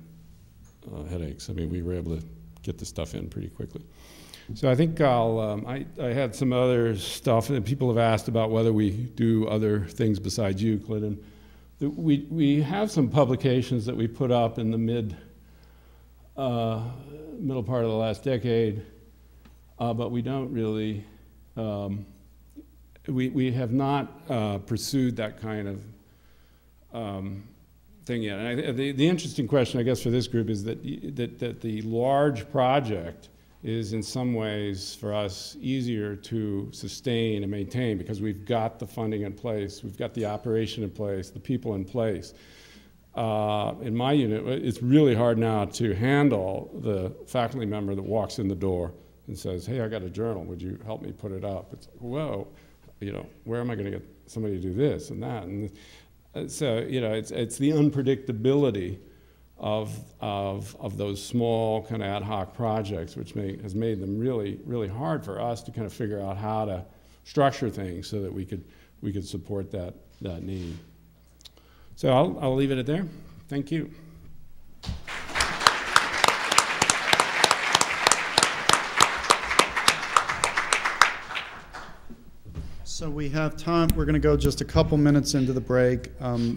Speaker 7: headaches. I mean, we were able to get the stuff in pretty quickly. So I think I had some other stuff, and people have asked about whether we do other things besides Euclid, and we have some publications that we put up in the middle part of the last decade, but we don't really, we have not pursued that kind of thing yet. And the interesting question, I guess, for this group is that the large project is in some ways for us easier to sustain and maintain because we've got the funding in place, we've got the operation in place, the people in place. In my unit, it's really hard now to handle the faculty member that walks in the door and says, hey, I got a journal, would you help me put it up? It's, whoa, where am I going to get somebody to do this and that? And so, it's the unpredictability of those small kind of ad hoc projects, which has made them really, really hard for us to kind of figure out how to structure things so that we could support that need. So I'll leave it at there. Thank you.
Speaker 1: So we have time. We're going to go just a couple minutes into the break,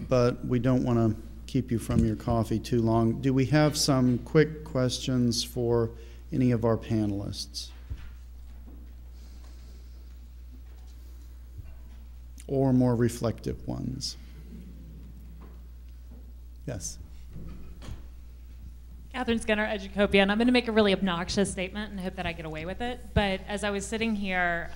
Speaker 1: but we don't want to keep you from your coffee too long. Do we have some quick questions for any of our panelists? Or more reflective ones? Yes.
Speaker 2: Catherine Skinner, Educopian. I'm going to make a really obnoxious statement and hope that I get away with it. But as I was sitting here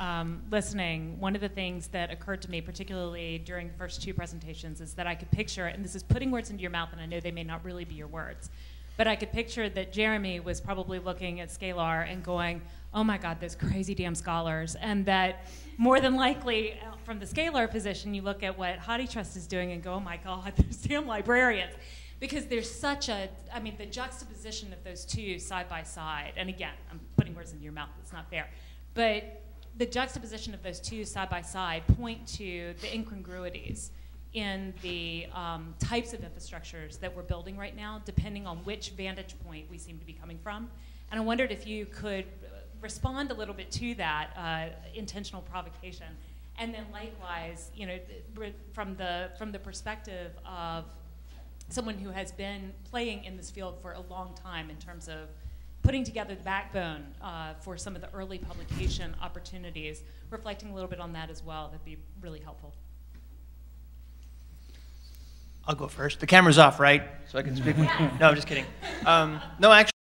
Speaker 2: listening, one of the things that occurred to me, particularly during the first 2 presentations, is that I could picture, and this is putting words into your mouth, and I know they may not really be your words, but I could picture that Jeremy was probably looking at Scalar and going, oh my God, those crazy damn scholars. And that more than likely, from the Scalar position, you look at what HathiTrust is doing and go, oh my God, those damn librarians. Because there's such a, the juxtaposition of those two side by side, and again, I'm putting words into your mouth, it's not fair, but the juxtaposition of those two side by side point to the incongruities in the types of infrastructures that we're building right now, depending on which vantage point we seem to be coming from. And I wondered if you could respond a little bit to that intentional provocation. And then likewise, from the perspective of someone who has been playing in this field for a long time in terms of putting together the backbone for some of the early publication opportunities, reflecting a little bit on that as well, that'd be really helpful.
Speaker 6: I'll go first. The camera's off, right? So I can speak. No, I'm just kidding. No, actually.